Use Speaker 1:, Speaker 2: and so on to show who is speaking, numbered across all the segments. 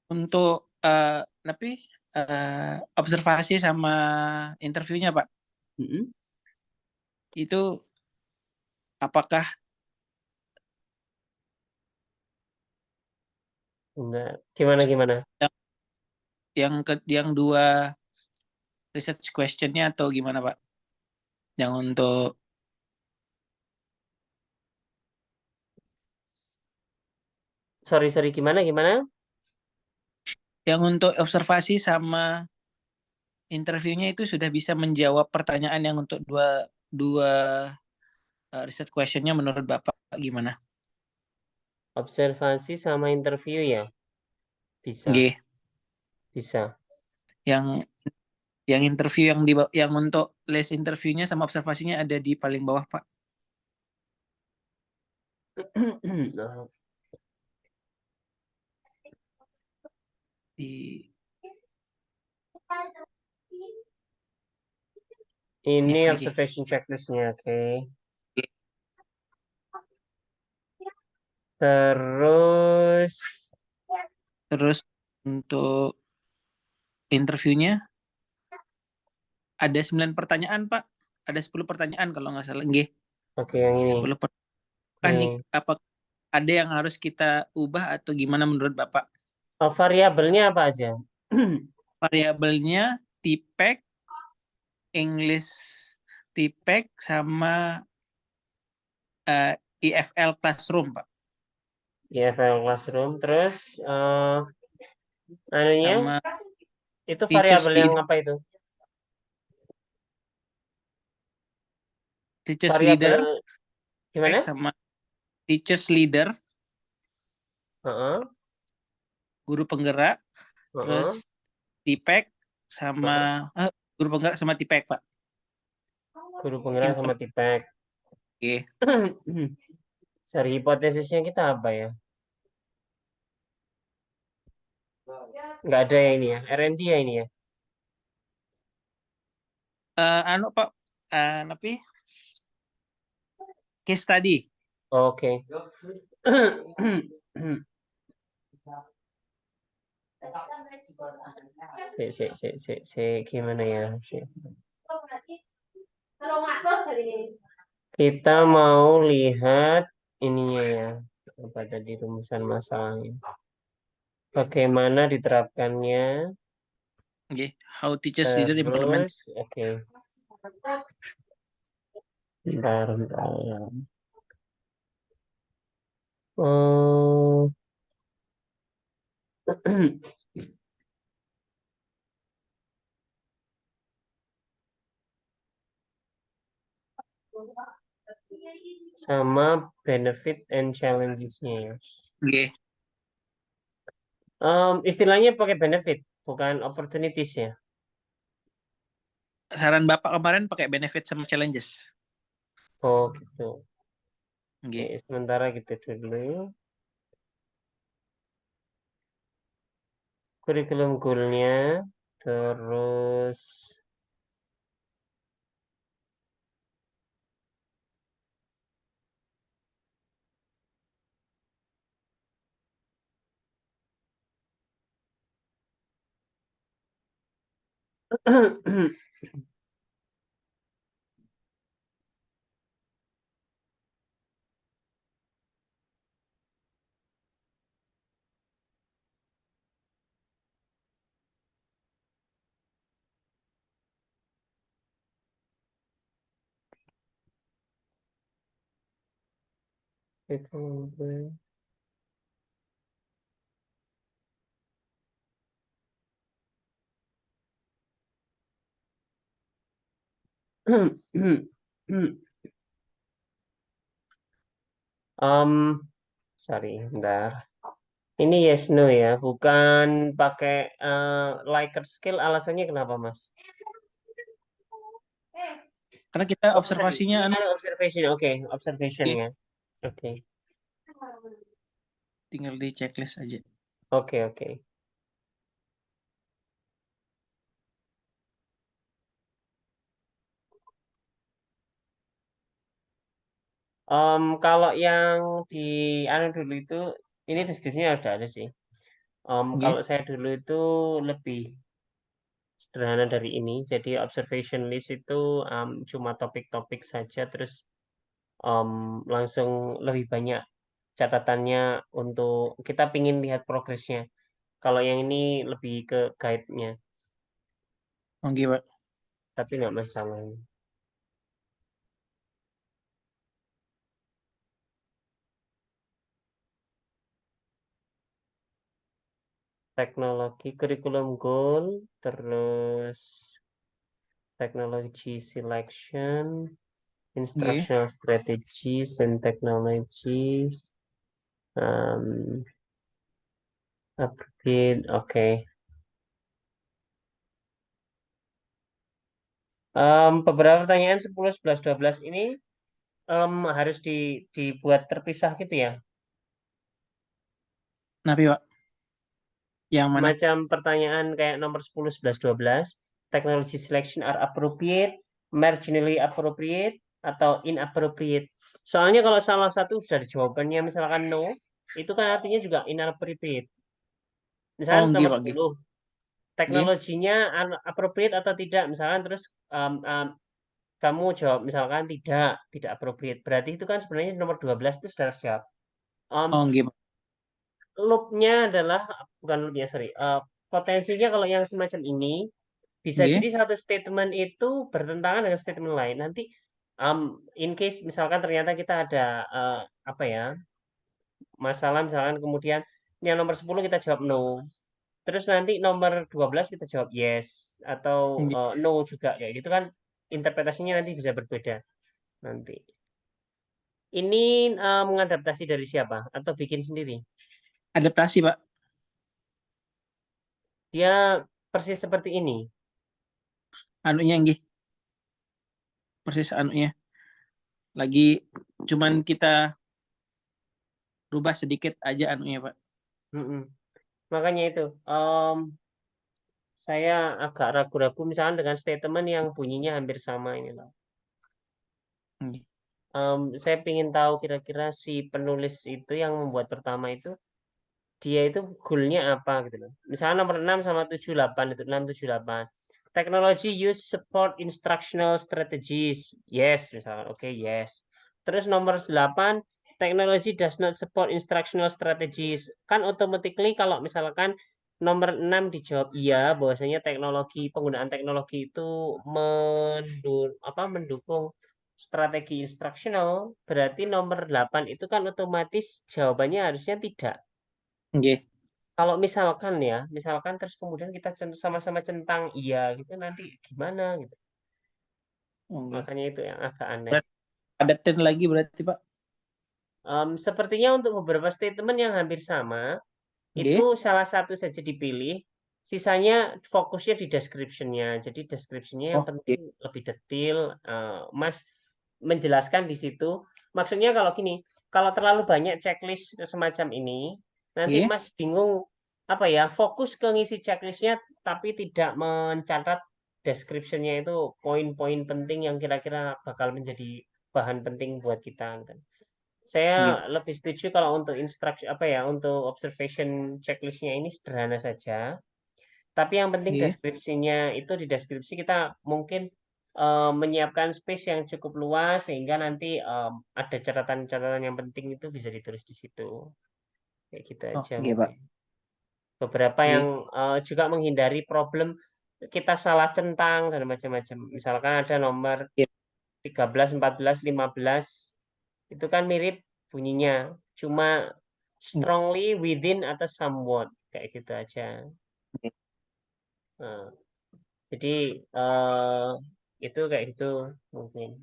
Speaker 1: Untuk tapi observasi sama interviewnya Pak,
Speaker 2: Mm-mm.
Speaker 1: itu apakah
Speaker 2: Enggak. Gimana?
Speaker 1: yang yang dua research questionnya atau gimana Pak? Yang untuk
Speaker 2: Sorry, gimana?
Speaker 1: yang untuk observasi sama interviewnya itu sudah bisa menjawab pertanyaan yang untuk dua dua research questionnya menurut Bapak gimana?
Speaker 2: Observasi sama interview ya? Bisa,
Speaker 1: G.
Speaker 2: bisa.
Speaker 1: Yang interview yang untuk list interviewnya sama observasinya ada di paling bawah Pak.
Speaker 2: Nah,
Speaker 1: Di
Speaker 2: ini
Speaker 1: ya G.
Speaker 2: observation checklistnya, oke. Terus,
Speaker 1: Terus untuk interviewnya ada 9 pertanyaan Pak. Ada 10 pertanyaan kalau nggak salah. G.
Speaker 2: oke yang ini.
Speaker 1: 10 pertanyaan.
Speaker 2: Oke.
Speaker 1: Apa ada yang harus kita ubah atau gimana menurut Bapak?
Speaker 2: Oh, variabelnya apa aja?
Speaker 1: Variabelnya TPEC, English TPEC sama IFL Classroom, Pak.
Speaker 2: Ya, file classroom. Terus, anunya,
Speaker 1: Sama
Speaker 2: itu
Speaker 1: teachers
Speaker 2: variabel yang
Speaker 1: leader
Speaker 2: apa itu?
Speaker 1: teachers leader
Speaker 2: Variabel
Speaker 1: TPEC
Speaker 2: gimana?
Speaker 1: sama teachers leader
Speaker 2: Heeh,
Speaker 1: guru penggerak, terus
Speaker 2: heeh,
Speaker 1: TPEC sama
Speaker 2: heeh.
Speaker 1: guru penggerak sama TPEC, Pak.
Speaker 2: Guru penggerak
Speaker 1: Inter
Speaker 2: sama tipek.
Speaker 1: Oke.
Speaker 2: Sorry, hipotesisnya kita apa ya? Nggak ada ya ini ya. R&D ya ini ya.
Speaker 1: Anu Pak, tapi case study.
Speaker 2: Oke. Gimana ya? Kita mau lihat ininya ya. Apa tadi rumusan masalahnya? Bagaimana diterapkannya?
Speaker 1: Oke. How teachers leader implement.
Speaker 2: Terus, oke. Bentar. Oh, sama benefit and challenges-nya ya.
Speaker 1: Oke.
Speaker 2: Istilahnya pakai benefit, bukan opportunities ya.
Speaker 1: Saran Bapak kemarin pakai benefit sama challenges.
Speaker 2: Oh gitu. Oke,
Speaker 1: Oke.
Speaker 2: sementara gitu dulu. Kurikulum goal-nya, terus kurikulum goal. Sorry, bentar. Ini yes no ya, bukan pakai Likert scale. Alasannya kenapa, Mas?
Speaker 1: Karena kita
Speaker 2: Oh, sorry.
Speaker 1: observasinya
Speaker 2: Ini
Speaker 1: anu
Speaker 2: ada observation. Oke, observation
Speaker 1: Oke,
Speaker 2: ya. Oke.
Speaker 1: tinggal di checklist aja.
Speaker 2: Oke. Kalau yang di anu dulu itu ini deskripsinya udah ada sih.
Speaker 1: Nggih.
Speaker 2: Kalau saya dulu itu lebih sederhana dari ini. Jadi observation list itu cuma topik-topik saja, terus langsung lebih banyak catatannya untuk kita pingin lihat progresnya. Kalau yang ini lebih ke guide-nya,
Speaker 1: Nggih, Pak.
Speaker 2: tapi nggak masalah. Teknologi curriculum goal, terus technology selection,
Speaker 1: Nggih.
Speaker 2: instructional strategies and technologies, um, upgrade, oke. Beberapa pertanyaan 10, 11, 12 ini harus dibuat terpisah gitu ya.
Speaker 1: Napi, Pak? Yang mana?
Speaker 2: Semacam pertanyaan kayak nomor 10, 11, 12, technology selection are appropriate, marginally appropriate, atau inappropriate. Soalnya kalau salah satu sudah ada jawabannya misalkan no, itu kan artinya juga inappropriate.
Speaker 1: Oh,
Speaker 2: Misalkan
Speaker 1: nggih,
Speaker 2: nomor
Speaker 1: Pak. Nggih.
Speaker 2: 10,
Speaker 1: Nggih.
Speaker 2: teknologinya appropriate atau tidak, misalkan terus kamu jawab misalkan tidak appropriate. Berarti itu kan sebenarnya nomor 12 itu sudah siap. Um,
Speaker 1: Oh, nggih, Pak.
Speaker 2: loopnya adalah, bukan loopnya, sorry. Potensinya kalau yang semacam ini, bisa
Speaker 1: Nggih.
Speaker 2: jadi satu statement itu bertentangan dengan statement lain. Nanti in case misalkan ternyata kita ada apa ya, masalah misalkan kemudian yang nomor 10 kita jawab no. Terus nanti nomor 12 kita jawab yes atau
Speaker 1: Nggih.
Speaker 2: no juga kayak gitu kan, interpretasinya nanti bisa berbeda nanti. Ini mengadaptasi dari siapa atau bikin sendiri?
Speaker 1: Adaptasi, Pak.
Speaker 2: Dia persis seperti ini.
Speaker 1: Anunya nggih. Persis anunya. Lagi cuman kita rubah sedikit aja anunya, Pak.
Speaker 2: Mm-mm. Makanya itu, saya agak ragu-ragu misalkan dengan statement yang bunyinya hampir sama ini loh.
Speaker 1: Nggih.
Speaker 2: Saya ingin tahu kira-kira si penulis itu yang membuat pertama itu, dia itu goalnya apa gitu loh. Misalnya nomor 6 sama 78 itu 6, 7, 8. Technology use support instructional strategies. Yes, misalkan. Oke, yes. Terus nomor 8, technology does not support instructional strategies. Kan automatically kalau misalkan nomor 6 dijawab iya, bahwasanya penggunaan teknologi itu mendukung strategi instructional, berarti nomor 8 itu kan otomatis jawabannya harusnya tidak.
Speaker 1: Nggih.
Speaker 2: Kalau misalkan ya, misalkan terus kemudian kita sama-sama centang iya gitu, nanti gimana gitu.
Speaker 1: Oh, nggih.
Speaker 2: Makanya itu yang agak aneh.
Speaker 1: Berarti ada 10 lagi berarti, Pak.
Speaker 2: Sepertinya untuk beberapa statement yang hampir sama, itu
Speaker 1: Nggih.
Speaker 2: salah satu saja dipilih, sisanya fokusnya di description-nya. Jadi description-nya yang
Speaker 1: Oh,
Speaker 2: penting
Speaker 1: nggih.
Speaker 2: lebih detail. Mas menjelaskan di situ. Maksudnya kalau gini, kalau terlalu banyak checklist semacam ini, nanti
Speaker 1: Nggih.
Speaker 2: Mas bingung apa ya, fokus ke ngisi checklistnya, tapi tidak mencatat description-nya itu poin-poin penting yang kira-kira bakal menjadi bahan penting buat kita kan. Saya
Speaker 1: Nggih.
Speaker 2: lebih setuju kalau untuk instruksi apa ya, untuk observation checklistnya ini sederhana saja. Tapi yang penting
Speaker 1: Nggih.
Speaker 2: deskripsinya itu, di deskripsi kita mungkin menyiapkan space yang cukup luas sehingga nanti ada catatan-catatan yang penting itu bisa ditulis di situ. Kayak gitu
Speaker 1: Oh,
Speaker 2: aja
Speaker 1: nggih, Pak.
Speaker 2: mungkin. Beberapa yang
Speaker 1: Nggih.
Speaker 2: juga menghindari problem kita salah centang dan macam-macam. Misalkan ada nomor
Speaker 1: Nggih.
Speaker 2: 13, 14, 15 itu kan mirip bunyinya. Cuma strongly within atau somewhat kayak gitu aja.
Speaker 1: Nggih.
Speaker 2: Nah, jadi eh itu kayak gitu mungkin.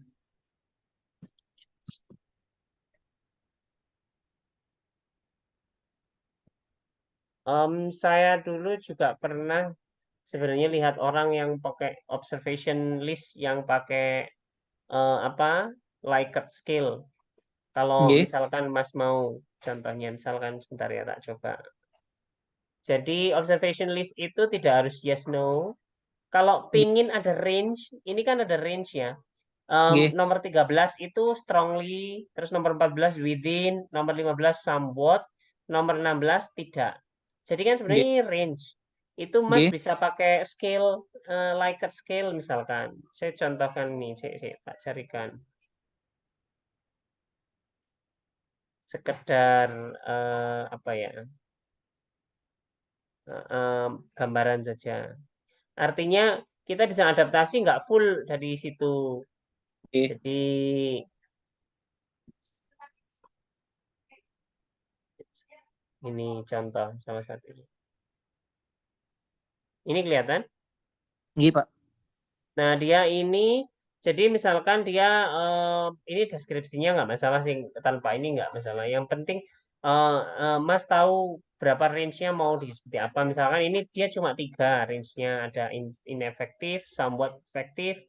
Speaker 2: Saya dulu juga pernah sebenarnya lihat orang yang pakai observation list yang pakai apa, Likert scale. Kalau
Speaker 1: Nggih.
Speaker 2: misalkan Mas mau contohnya, misalkan sebentar ya tak coba. Jadi observation list itu tidak harus yes no. Kalau
Speaker 1: Nggih.
Speaker 2: pingin ada range, ini kan ada range ya.
Speaker 1: Nggih.
Speaker 2: Nomor 13 itu strongly, terus nomor 14 within, nomor 15 somewhat, nomor 16 tidak. Jadi kan sebenarnya
Speaker 1: Nggih.
Speaker 2: ini range. Itu Mas
Speaker 1: Nggih.
Speaker 2: bisa pakai scale, Likert scale misalkan. Saya contohkan nih, saya tak carikan. Sekedar apa ya? Gambaran saja. Artinya kita bisa adaptasi nggak full dari situ.
Speaker 1: Nggih.
Speaker 2: Jadi ini contoh salah satu. Ini kelihatan?
Speaker 1: Nggih, Pak.
Speaker 2: Nah, dia ini jadi misalkan dia ini deskripsinya nggak masalah sih, tanpa ini nggak masalah. Yang penting Mas tahu berapa range-nya mau di seperti apa. Misalkan ini dia cuma 3 range-nya, ada inefektif, somewhat efektif,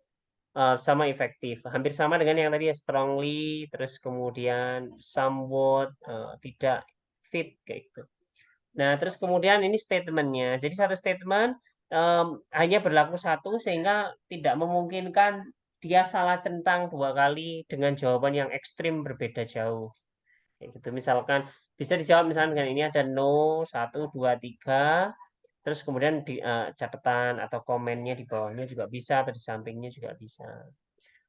Speaker 2: sama efektif. Hampir sama dengan yang tadi ya, strongly, terus kemudian somewhat, tidak fit kayak gitu. Nah, terus kemudian ini statementnya. Jadi satu statement hanya berlaku satu sehingga tidak memungkinkan dia salah centang 2 kali dengan jawaban yang ekstrim berbeda jauh. Kayak gitu. Misalkan bisa dijawab misalkan dengan ini ada no, 1, 2, 3. Terus kemudian di catatan atau komennya di bawahnya juga bisa atau di sampingnya juga bisa.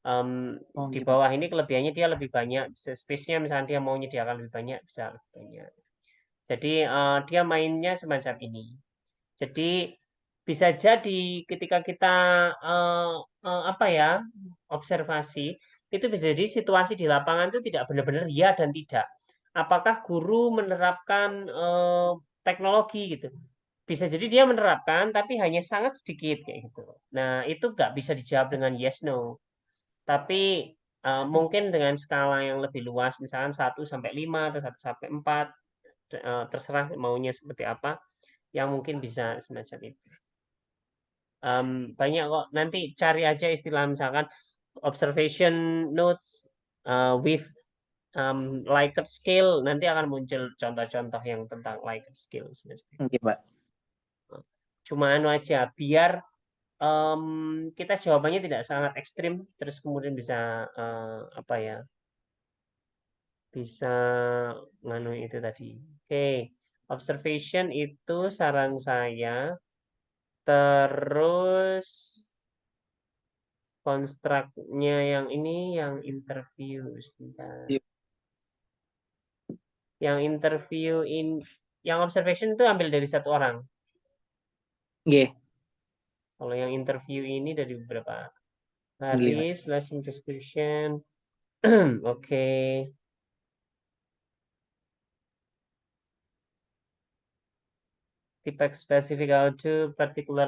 Speaker 1: Oh,
Speaker 2: Di
Speaker 1: nggih, Pak.
Speaker 2: bawah ini kelebihannya dia lebih banyak, space-nya misalnya dia mau menyediakan lebih banyak, bisa lebih banyak. Jadi dia mainnya semacam ini. Jadi bisa jadi ketika kita apa ya observasi itu bisa jadi situasi di lapangan itu tidak benar-benar ya dan tidak. Apakah guru menerapkan teknologi gitu? Bisa jadi dia menerapkan tapi hanya sangat sedikit kayak gitu. Nah itu nggak bisa dijawab dengan yes no. Tapi mungkin dengan skala yang lebih luas, misalkan 1 sampai 5 atau 1 sampai 4, terserah maunya seperti apa, yang mungkin bisa semacam itu. Banyak kok, nanti cari aja istilah misalkan observation notes with Likert scale, nanti akan muncul contoh-contoh yang tentang Likert scale.
Speaker 1: Nggih, Pak.
Speaker 2: Cuma anu aja, biar kita jawabannya tidak sangat ekstrim, terus kemudian bisa apa ya, bisa nganu itu tadi. Oke, observation itu saran saya. Terus konstruknya yang ini yang interview sebentar.
Speaker 1: Iya.
Speaker 2: Yang interview yang observation itu ambil dari 1 orang.
Speaker 1: Nggih.
Speaker 2: Kalau yang interview ini dari beberapa
Speaker 1: Nggih, Pak.
Speaker 2: hari, slashing description. Oke. Type specific how to particular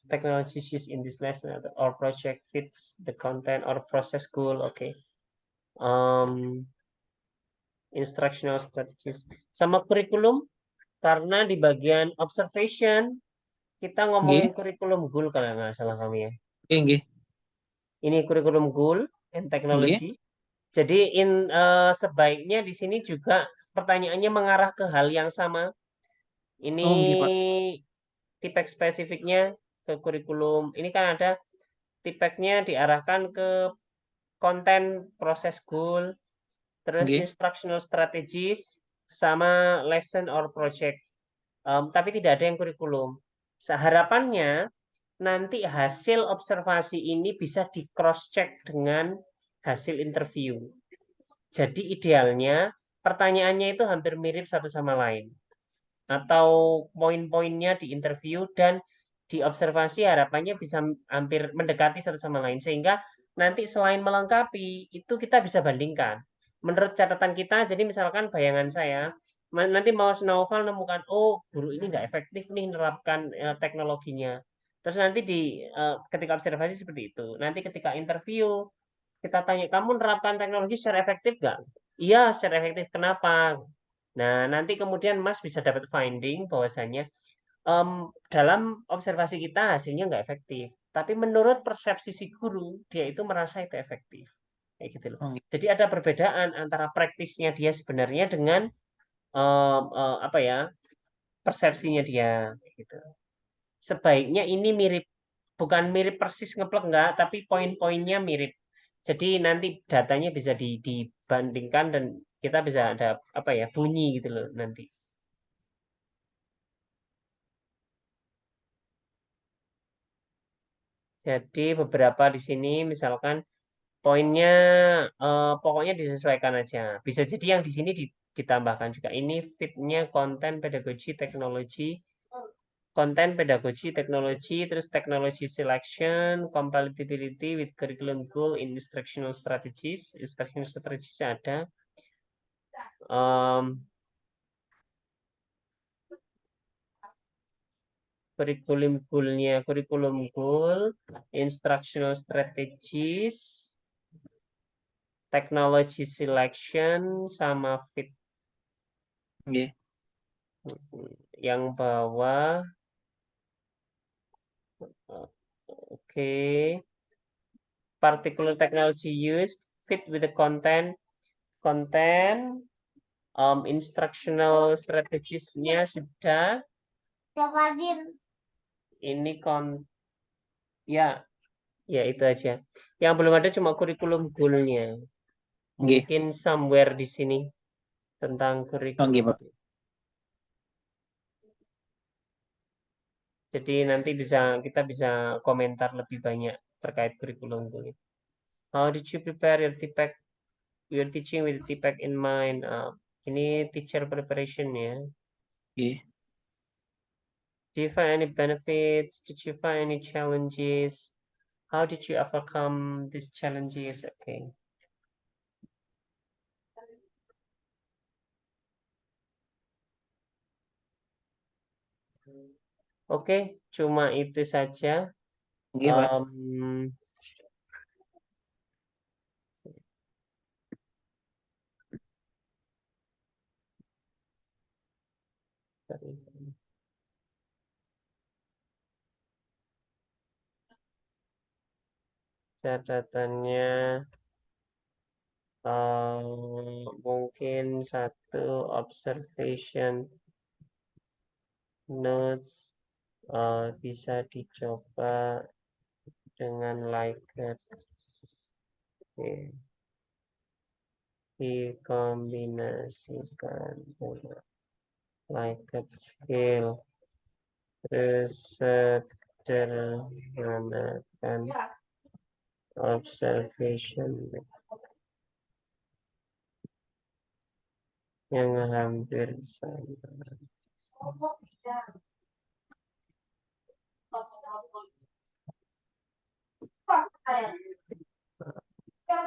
Speaker 2: technologies used in this lesson or project fits the content or process goal. Oke. Instructional strategies. Sama kurikulum, karena di bagian observation kita
Speaker 1: Nggih.
Speaker 2: ngomongin kurikulum goal kalau nggak salah kami ya.
Speaker 1: Nggih, nggih.
Speaker 2: Ini kurikulum goal and
Speaker 1: Nggih.
Speaker 2: technology. Jadi sebaiknya di sini juga pertanyaannya mengarah ke hal yang sama. Ini
Speaker 1: Oh, nggih, Pak.
Speaker 2: tipe spesifiknya ke kurikulum. Ini kan ada tipeknya diarahkan ke konten proses goal, terus
Speaker 1: Nggih.
Speaker 2: instructional strategies, sama lesson or project. Tapi tidak ada yang kurikulum. Harapannya nanti hasil observasi ini bisa di cross check dengan hasil interview. Jadi idealnya pertanyaannya itu hampir mirip satu sama lain. Atau poin-poinnya di interview dan di observasi harapannya bisa hampir mendekati satu sama lain. Sehingga nanti selain melengkapi, itu kita bisa bandingkan. Menurut catatan kita, jadi misalkan bayangan saya, nanti mau Naufal nemukan, oh guru ini nggak efektif nih menerapkan teknologinya. Terus nanti ketika observasi seperti itu. Nanti ketika interview, kita tanya, kamu menerapkan teknologi secara efektif nggak? Iya, secara efektif. Kenapa? Nah, nanti kemudian Mas bisa dapat finding bahwasanya em, dalam observasi kita hasilnya nggak efektif. Tapi menurut persepsi si guru, dia itu merasa itu efektif. Kayak gitu loh.
Speaker 1: Oh, nggih.
Speaker 2: Jadi ada perbedaan antara praktisnya dia sebenarnya dengan apa ya, persepsinya dia. Kayak gitu. Sebaiknya ini mirip, bukan mirip persis ngeplek enggak, tapi poin-poinnya mirip. Jadi nanti datanya bisa dibandingkan dan kita bisa ada apa ya bunyi gitu loh nanti. Jadi beberapa di sini misalkan poinnya pokoknya disesuaikan aja. Bisa jadi yang di sini ditambahkan juga. Ini fitnya konten pedagogi teknologi, terus technology selection, compatibility with curriculum goal, instructional strategies. Instructional strategies ada. Kurikulum goal, instructional strategies, technology selection, sama fit.
Speaker 1: Nggih.
Speaker 2: Yang bawah, oke. Particular technology used, fit with the content, instructional strategies-nya sudah. Ini ya itu aja. Yang belum ada cuma kurikulum goal-nya.
Speaker 1: Nggih.
Speaker 2: Mungkin somewhere di sini tentang
Speaker 1: Nggih,
Speaker 2: kurikulum.
Speaker 1: Pak.
Speaker 2: Jadi nanti kita bisa komentar lebih banyak terkait kurikulum goal. How did you prepare your TPAC? You're teaching with TPAC in mind. Ini teacher preparation ya.
Speaker 1: Nggih.
Speaker 2: Do you find any benefits? Did you find any challenges? How did you overcome these challenges? Okay. Oke, cuma itu saja.
Speaker 1: Nggih, Pak.
Speaker 2: Catatannya mungkin satu observation notes bisa dicoba dengan Likert. Dikombinasikan dengan Likert skill, terus sederhanakan observation yang hampir sama.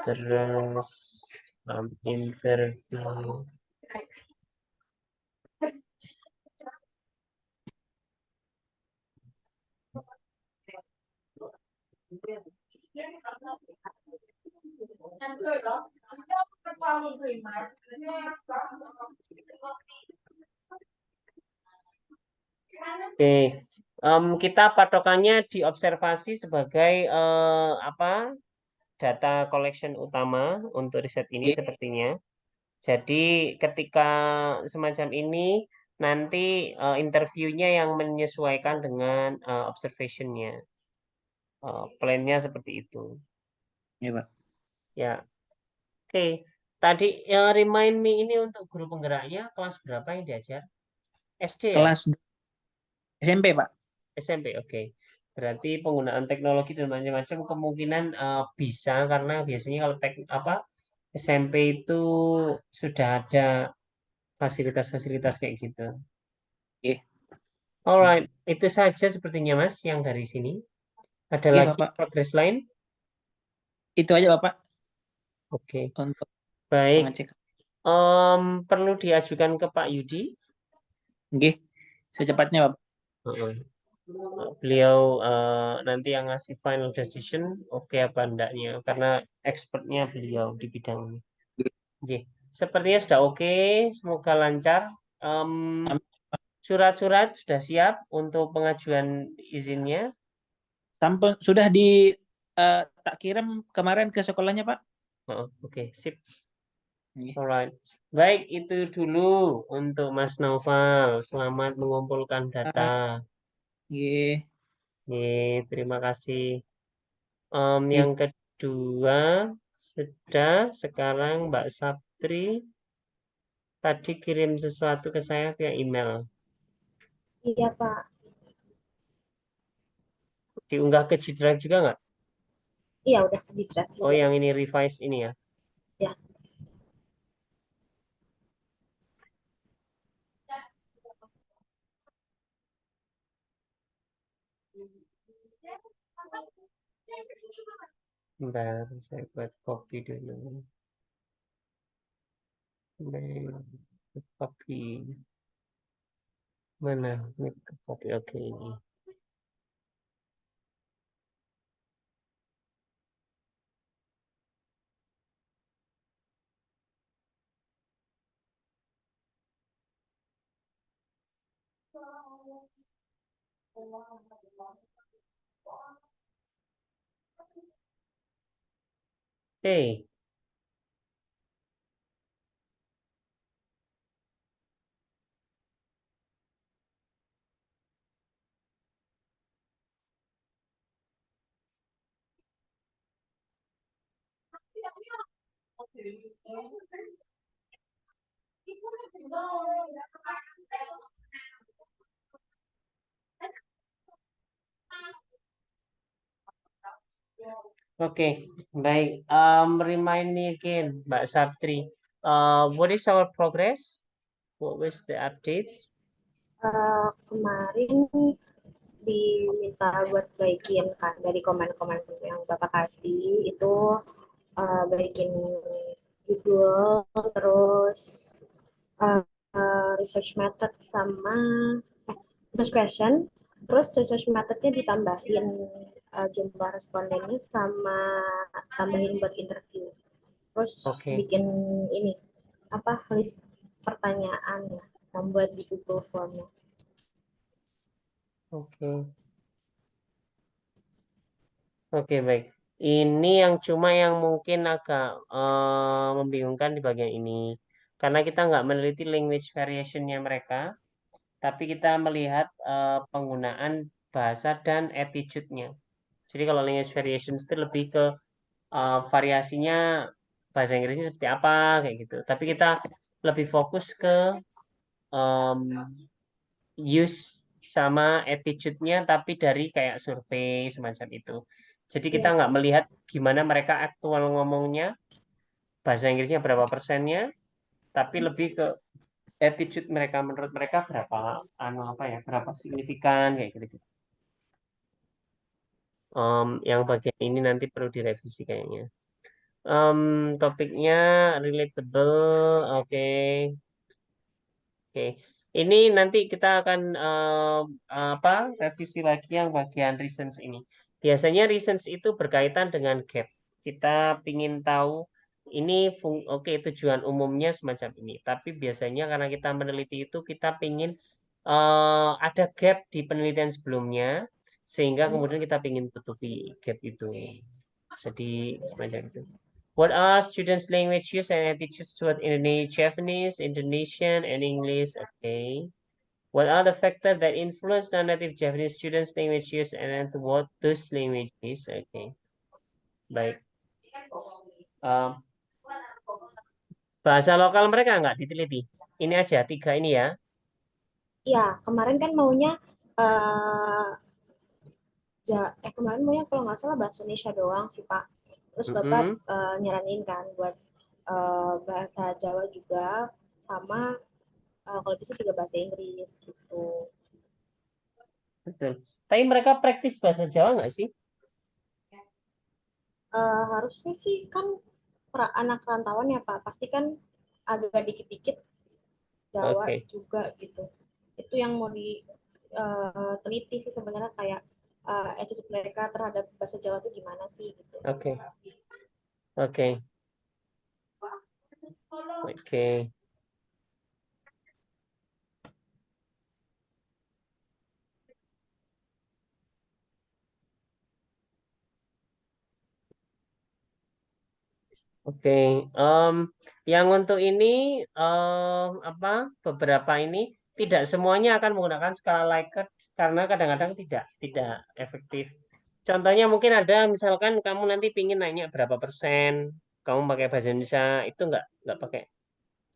Speaker 2: Terus interview. Oke, kita patokannya di observasi sebagai data collection utama untuk riset ini
Speaker 1: Nggih.
Speaker 2: sepertinya. Jadi ketika semacam ini nanti interviewnya yang menyesuaikan dengan observationnya, plan-nya seperti itu.
Speaker 1: Nggih, Pak.
Speaker 2: Ya, oke. Tadi remind me ini untuk guru penggeraknya kelas berapa yang diajar? SD ya?
Speaker 1: Kelas SMP, Pak.
Speaker 2: SMP, oke. Berarti penggunaan teknologi dan macam-macam kemungkinan bisa karena biasanya kalau SMP itu sudah ada fasilitas-fasilitas kayak gitu.
Speaker 1: Nggih.
Speaker 2: Alright, itu saja sepertinya Mas yang dari sini. Ada
Speaker 1: Nggih,
Speaker 2: lagi
Speaker 1: Bapak.
Speaker 2: progres lain?
Speaker 1: Itu aja, Bapak,
Speaker 2: Oke,
Speaker 1: untuk
Speaker 2: baik.
Speaker 1: pengecekan.
Speaker 2: Perlu diajukan ke Pak Yudi?
Speaker 1: Nggih. Secepatnya, Bapak.
Speaker 2: Beliau nanti yang ngasih final decision oke apa enggaknya karena expertnya beliau di bidang ini. Oke. Sepertinya sudah oke, semoga lancar.
Speaker 1: Amin.
Speaker 2: Surat-surat sudah siap untuk pengajuan izinnya.
Speaker 1: Sampel sudah tak kirim kemarin ke sekolahnya, Pak.
Speaker 2: Oke, sip.
Speaker 1: Nggih.
Speaker 2: Alright. Baik, itu dulu untuk Mas Naufal. Selamat mengumpulkan data.
Speaker 1: Nggih.
Speaker 2: Terima kasih.
Speaker 1: Is-
Speaker 2: Yang kedua, sekarang Mbak Saptri tadi kirim sesuatu ke saya via email.
Speaker 3: Iya, Pak.
Speaker 2: Diunggah ke G Drive juga nggak?
Speaker 3: Iya, udah di draft
Speaker 2: Oh,
Speaker 3: juga.
Speaker 2: yang ini revise ini ya.
Speaker 3: Ya.
Speaker 2: Bentar, saya buat copy dulu. Copy. Mana? Ini copy. Oke, ini. Hey, oke, baik. Remind me again, Mbak Saptri. What is our progress? What was the updates?
Speaker 3: Kemarin diminta buat baikin kan dari komen-komen yang Bapak kasih itu, baikin judul, terus uh, research method sama research question, terus research methodnya ditambahin jumlah respondennya sama tambahin buat interview, terus
Speaker 2: Oke,
Speaker 3: bikin ini apa list pertanyaan ya, membuat di Google Form-nya.
Speaker 2: oke. Oke, baik. Ini yang cuma yang mungkin agak membingungkan di bagian ini. Karena kita nggak meneliti language variation-nya mereka, tapi kita melihat penggunaan bahasa dan attitude-nya. Jadi kalau language variations itu lebih ke variasinya bahasa Inggrisnya seperti apa, kayak gitu. Tapi kita lebih fokus ke em, use sama attitude-nya, tapi dari kayak survei semacam itu. Jadi kita
Speaker 3: Iya.
Speaker 2: nggak melihat gimana mereka aktual ngomongnya, bahasa Inggrisnya berapa persennya, tapi lebih ke attitude mereka, menurut mereka berapa apa ya, berapa signifikan kayak gitu. Yang bagian ini nanti perlu direvisi kayaknya. Topiknya relatable, oke. Oke, ini nanti kita akan apa revisi lagi yang bagian reasons ini. Biasanya reasons itu berkaitan dengan gap. Kita ingin tahu ini oke tujuan umumnya semacam ini. Tapi biasanya karena kita meneliti itu kita ingin ada gap di penelitian sebelumnya sehingga kemudian kita ingin tutupi gap itu. Jadi semacam itu. What are students' language use and attitudes toward Japanese, Indonesian, and English? Okay. What are the factors that influence non-native Japanese students' language use and toward those languages? Okay. Baik. Um, Bahasa lokal mereka nggak diteliti. Ini aja, tiga ini ya.
Speaker 3: Iya, kemarin kan maunya eh kemarin maunya kalau nggak salah bahasa Indonesia doang sih Pak. Terus Bapak
Speaker 2: Mm-mm.
Speaker 3: nyaranin kan buat bahasa Jawa juga, sama kalau bisa juga bahasa Inggris gitu.
Speaker 2: Betul. Tapi mereka praktis bahasa Jawa nggak sih?
Speaker 3: Harusnya sih kan anak rantauan ya Pak, pasti kan agak dikit-dikit Jawa
Speaker 2: Oke,
Speaker 3: juga gitu. Itu yang mau diteliti sih sebenarnya, kayak attitude mereka terhadap bahasa Jawa itu gimana sih gitu.
Speaker 2: oke, oke, oke. Oke, yang untuk ini apa beberapa ini tidak semuanya akan menggunakan skala Likert karena kadang-kadang tidak efektif. Contohnya mungkin ada misalkan kamu nanti pingin nanya berapa persen, kamu pakai bahasa Indonesia itu nggak pakai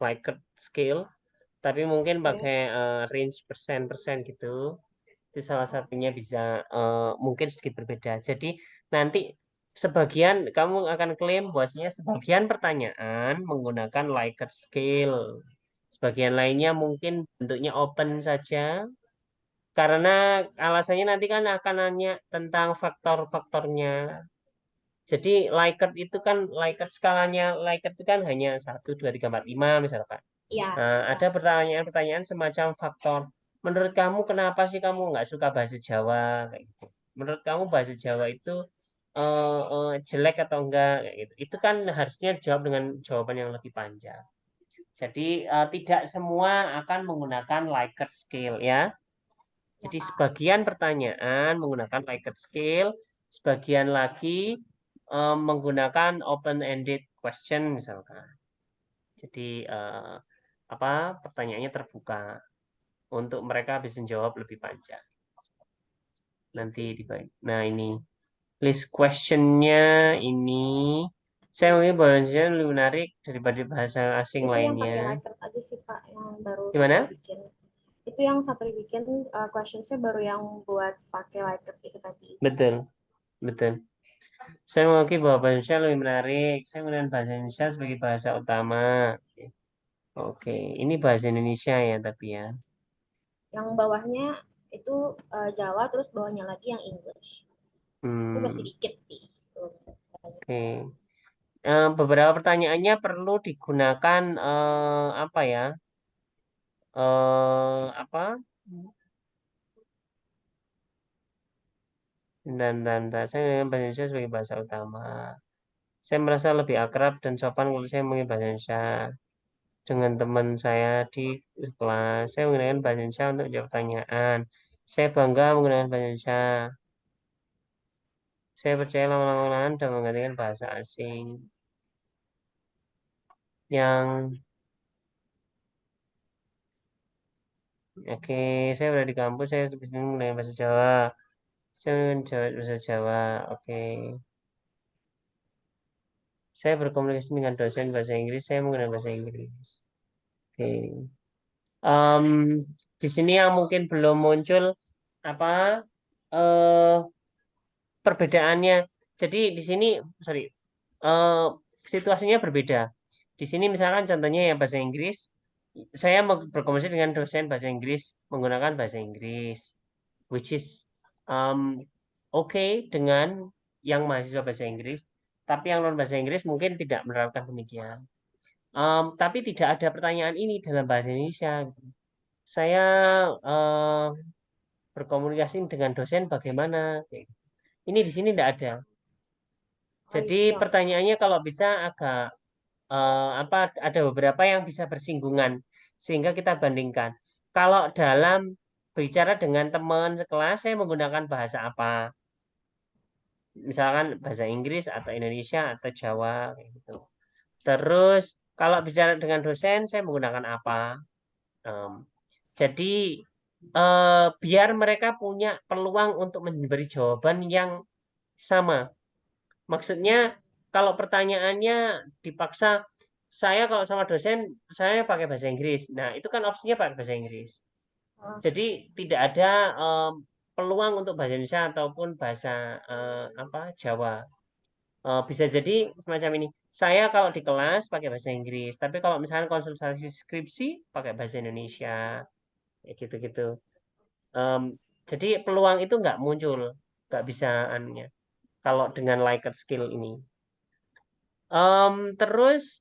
Speaker 2: Likert scale, tapi mungkin
Speaker 3: Oke.
Speaker 2: pakai range persen-persen gitu. Itu salah satunya bisa mungkin sedikit berbeda. Jadi nanti sebagian kamu akan klaim bahwasanya sebagian pertanyaan menggunakan Likert scale. Sebagian lainnya mungkin bentuknya open saja. Karena alasannya nanti kan akan nanya tentang faktor-faktornya. Jadi Likert itu kan Likert skalanya Likert itu kan hanya 1, 2, 3, 4, 5 misalkan.
Speaker 3: Iya,
Speaker 2: Nah, ada pertanyaan-pertanyaan semacam faktor. Menurut kamu kenapa sih kamu nggak suka bahasa Jawa? Kayak gitu. Menurut kamu bahasa Jawa itu jelek atau enggak? Kayak gitu. Itu kan harusnya jawab dengan jawaban yang lebih panjang. Jadi tidak semua akan menggunakan Likert scale ya. Jadi sebagian pertanyaan menggunakan Likert scale, sebagian lagi menggunakan open-ended question misalkan. Jadi pertanyaannya terbuka untuk mereka bisa menjawab lebih panjang. Nanti dibagi. Nah ini list questionnya ini saya mungkin bahasanya lebih menarik daripada bahasa asing
Speaker 3: itu yang pakai
Speaker 2: lainnya.
Speaker 3: Likert aja sih Pak, yang baru
Speaker 2: Gimana?
Speaker 3: Satri bikin. Itu yang Satri bikin questionsnya baru yang buat pakai Likert itu tadi.
Speaker 2: Betul, betul. Saya mengakui bahwa bahasa Indonesia lebih menarik. Saya menggunakan bahasa Indonesia sebagai bahasa utama. Oke, ini bahasa Indonesia ya tapi ya.
Speaker 3: Yang bawahnya itu Jawa, terus bawahnya lagi yang English. Itu masih
Speaker 2: Hmm,
Speaker 3: dikit sih. Tuh.
Speaker 2: oke. Beberapa pertanyaannya perlu digunakan apa ya? Apa? Dan saya menggunakan bahasa Indonesia sebagai bahasa utama. Saya merasa lebih akrab dan sopan kalau saya menggunakan bahasa Indonesia dengan teman saya di kelas. Saya menggunakan bahasa Indonesia untuk menjawab pertanyaan. Saya bangga menggunakan bahasa Indonesia. Saya percaya lama-lama dan menggantikan bahasa asing. Yang Oke, saya berada di kampus, saya lebih senang menggunakan bahasa Jawa. Saya menggunakan bahasa Jawa. Oke. Saya berkomunikasi dengan dosen bahasa Inggris, saya menggunakan bahasa Inggris. Oke. Em, di sini yang mungkin belum muncul apa eh perbedaannya. Jadi di sini, sorry, eh situasinya berbeda. Di sini misalkan contohnya yang bahasa Inggris, saya berkomunikasi dengan dosen bahasa Inggris menggunakan bahasa Inggris, which is oke dengan yang mahasiswa bahasa Inggris, tapi yang non bahasa Inggris mungkin tidak menerapkan demikian. Tapi tidak ada pertanyaan ini dalam bahasa Indonesia. Saya eh, berkomunikasi dengan dosen bagaimana? Kayak gitu. Ini di sini tidak ada. Jadi
Speaker 3: Iya.
Speaker 2: pertanyaannya kalau bisa agak ada beberapa yang bisa bersinggungan sehingga kita bandingkan. Kalau dalam berbicara dengan teman sekelas, saya menggunakan bahasa apa? Misalkan bahasa Inggris atau Indonesia atau Jawa kayak gitu. Terus kalau bicara dengan dosen, saya menggunakan apa? Em, jadi biar mereka punya peluang untuk memberi jawaban yang sama. Maksudnya kalau pertanyaannya dipaksa, saya kalau sama dosen, saya pakai bahasa Inggris. Nah, itu kan opsinya pakai bahasa Inggris. Jadi tidak ada peluang untuk bahasa Indonesia ataupun bahasa Jawa. Bisa jadi semacam ini. Saya kalau di kelas pakai bahasa Inggris, tapi kalau misalnya konsultasi skripsi pakai bahasa Indonesia, kayak gitu-gitu. Em, jadi peluang itu nggak muncul, nggak bisa anunya. Kalau dengan Likert skill ini. Terus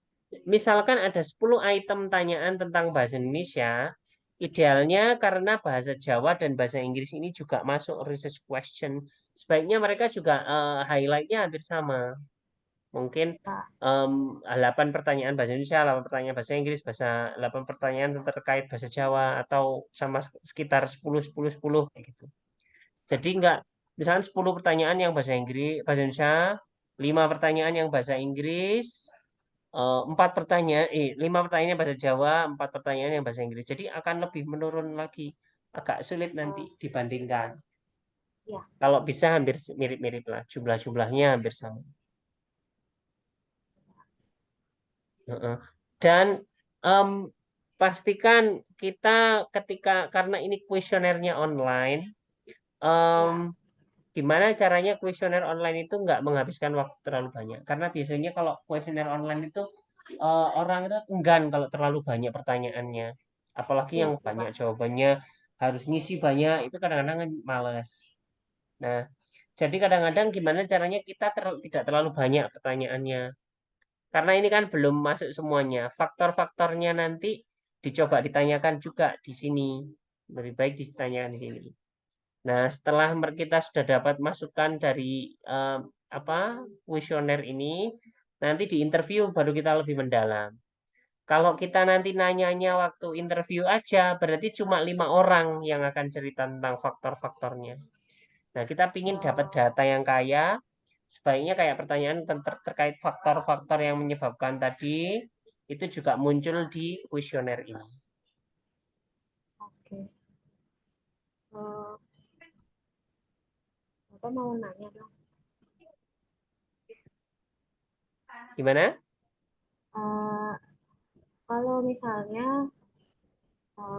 Speaker 2: misalkan ada 10 item tanyaan tentang bahasa Indonesia, idealnya karena bahasa Jawa dan bahasa Inggris ini juga masuk research question, sebaiknya mereka juga highlightnya hampir sama. Mungkin 8 pertanyaan bahasa Indonesia, 8 pertanyaan bahasa Inggris, 8 pertanyaan terkait bahasa Jawa, atau sama sekitar 10, 10, 10 kayak gitu. Jadi enggak, misalnya 10 pertanyaan yang bahasa Inggris, bahasa Indonesia, 5 pertanyaan yang bahasa Inggris, 5 pertanyaan yang bahasa Jawa, 4 pertanyaan yang bahasa Inggris. Jadi akan lebih menurun lagi, agak sulit nanti dibandingkan.
Speaker 3: Ya.
Speaker 2: Kalau bisa hampir mirip-mirip lah, jumlah-jumlahnya hampir sama. Dan pastikan kita karena ini kuesionernya online, gimana caranya kuesioner online itu nggak menghabiskan waktu terlalu banyak. Karena biasanya kalau kuesioner online itu orang itu enggan kalau terlalu banyak pertanyaannya. Apalagi
Speaker 3: Iya
Speaker 2: yang
Speaker 3: sih,
Speaker 2: banyak
Speaker 3: Pak.
Speaker 2: jawabannya harus ngisi banyak, itu kadang-kadang kan males. Nah, jadi kadang-kadang gimana caranya kita tidak terlalu banyak pertanyaannya. Karena ini kan belum masuk semuanya. Faktor-faktornya nanti dicoba ditanyakan juga di sini. Lebih baik ditanyakan di sini. Nah, setelah kita sudah dapat masukan dari kuesioner ini, nanti di interview baru kita lebih mendalam. Kalau kita nanti nanyanya waktu interview aja, berarti cuma 5 orang yang akan cerita tentang faktor-faktornya. Nah, kita ingin dapat data yang kaya, sebaiknya kayak pertanyaan terkait faktor-faktor yang menyebabkan tadi, itu juga muncul di kuesioner ini.
Speaker 3: Oke. Bapak mau nanya dong.
Speaker 2: Gimana?
Speaker 3: Kalau misalnya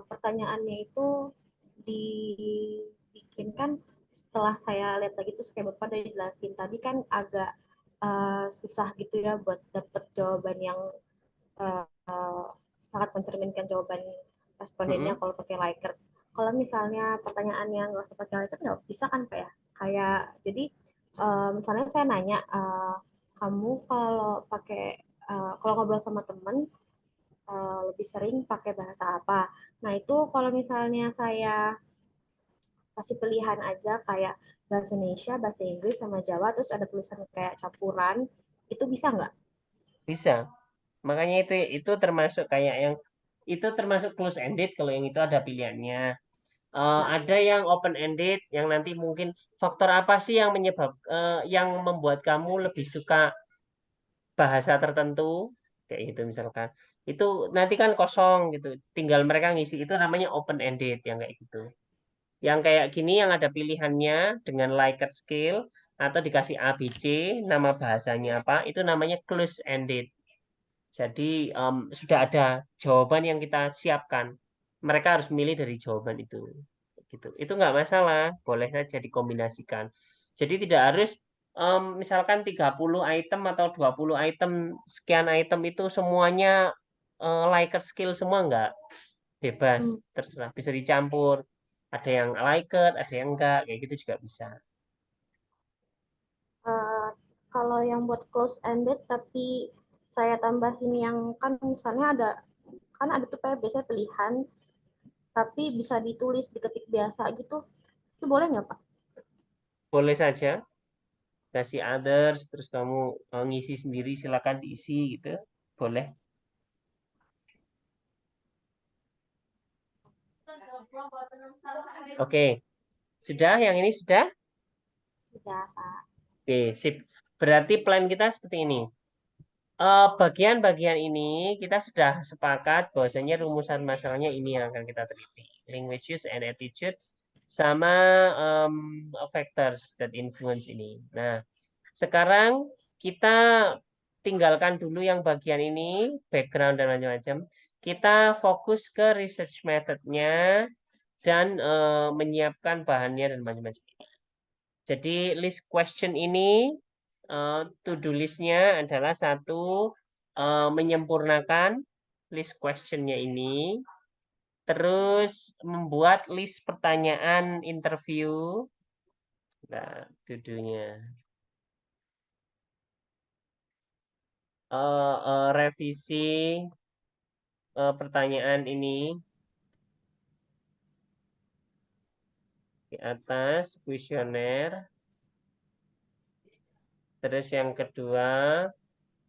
Speaker 3: pertanyaannya itu dibikinkan setelah saya lihat lagi terus kayak Bapak udah jelasin tadi kan agak susah gitu ya buat dapet jawaban yang uh, sangat mencerminkan jawaban respondennya kalau pakai Likert. Kalau misalnya pertanyaan yang nggak usah pakai Likert nggak bisa kan Pak ya? Kayak jadi misalnya saya nanya kamu kalau pakai kalau ngobrol sama temen lebih sering pakai bahasa apa? Nah itu kalau misalnya saya kasih pilihan aja kayak bahasa Indonesia, bahasa Inggris sama Jawa, terus ada tulisan kayak campuran, itu bisa nggak?
Speaker 2: Bisa. Makanya itu termasuk kayak yang itu termasuk close ended kalau yang itu ada pilihannya.
Speaker 3: Nah,
Speaker 2: Ada yang open ended yang nanti mungkin faktor apa sih yang yang membuat kamu lebih suka bahasa tertentu kayak gitu misalkan. Itu nanti kan kosong gitu. Tinggal mereka ngisi itu namanya open ended yang kayak gitu. Yang kayak gini yang ada pilihannya dengan Likert scale atau dikasih A, B, C, nama bahasanya apa, itu namanya close ended. Jadi sudah ada jawaban yang kita siapkan. Mereka harus milih dari jawaban itu. Gitu. Itu nggak masalah, boleh saja dikombinasikan. Jadi tidak harus misalkan 30 item atau 20 item, sekian item itu semuanya Likert skill semua nggak. Bebas,
Speaker 3: hmm,
Speaker 2: terserah. Bisa dicampur. Ada yang Likert, ada yang enggak, kayak gitu juga bisa.
Speaker 3: eh, kalau yang buat close ended tapi saya tambahin yang kan misalnya ada tuh kayak biasanya pilihan tapi bisa ditulis diketik biasa gitu, itu boleh nggak Pak?
Speaker 2: Boleh saja kasih others, terus kamu ngisi sendiri, silakan diisi gitu. Boleh. Oke, sudah yang ini sudah?
Speaker 3: Sudah Pak.
Speaker 2: Oke, sip. Berarti plan kita seperti ini. Bagian-bagian ini kita sudah sepakat bahwasanya rumusan masalahnya ini yang akan kita teliti. Languages and attitude sama factors that influence ini. Nah, sekarang kita tinggalkan dulu yang bagian ini, background dan macam-macam. Kita fokus ke research methodnya dan menyiapkan bahannya dan macam-macam. Jadi list question ini to-do listnya adalah satu menyempurnakan list questionnya ini, terus membuat list pertanyaan interview. Nah, to-do-nya. Revisi pertanyaan ini di atas kuesioner. Terus yang kedua,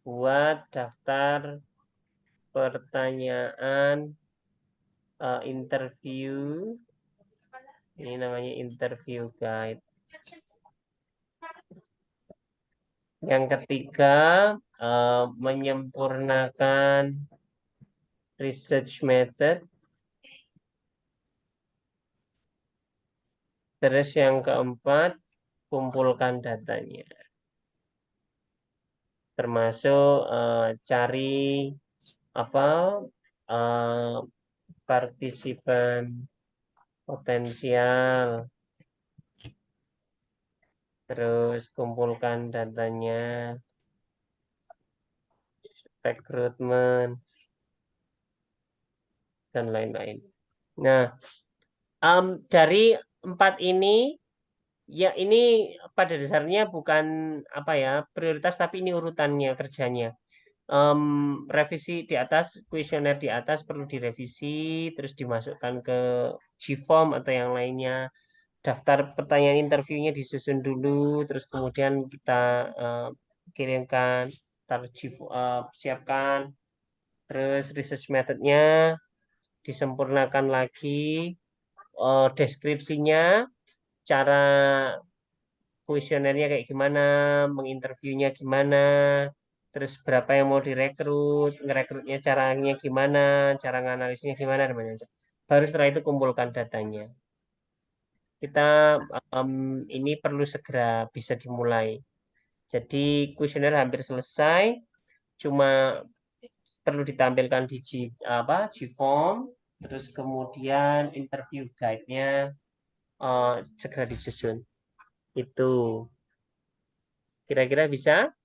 Speaker 2: buat daftar pertanyaan interview. Ini namanya interview guide. Yang ketiga, menyempurnakan research method. Terus yang keempat, kumpulkan datanya. Termasuk cari partisipan potensial terus kumpulkan datanya, rekrutmen, dan lain-lain. Nah, dari 4 ini, ya ini pada dasarnya bukan apa ya prioritas, tapi ini urutannya kerjanya. Revisi di atas, kuesioner di atas perlu direvisi, terus dimasukkan ke Gform atau yang lainnya. Daftar pertanyaan interviewnya disusun dulu, terus kemudian kita kirimkan, siapkan, terus research methodnya disempurnakan lagi, deskripsinya, cara kuesionernya kayak gimana, menginterviewnya gimana, terus berapa yang mau direkrut, ngerekrutnya caranya gimana, cara nganalisnya gimana, dan macam-macam. Baru setelah itu kumpulkan datanya. Kita ini perlu segera bisa dimulai. Jadi kuesioner hampir selesai, cuma perlu ditampilkan di Gform, terus kemudian interview guide-nya segera disusun. Itu kira-kira bisa?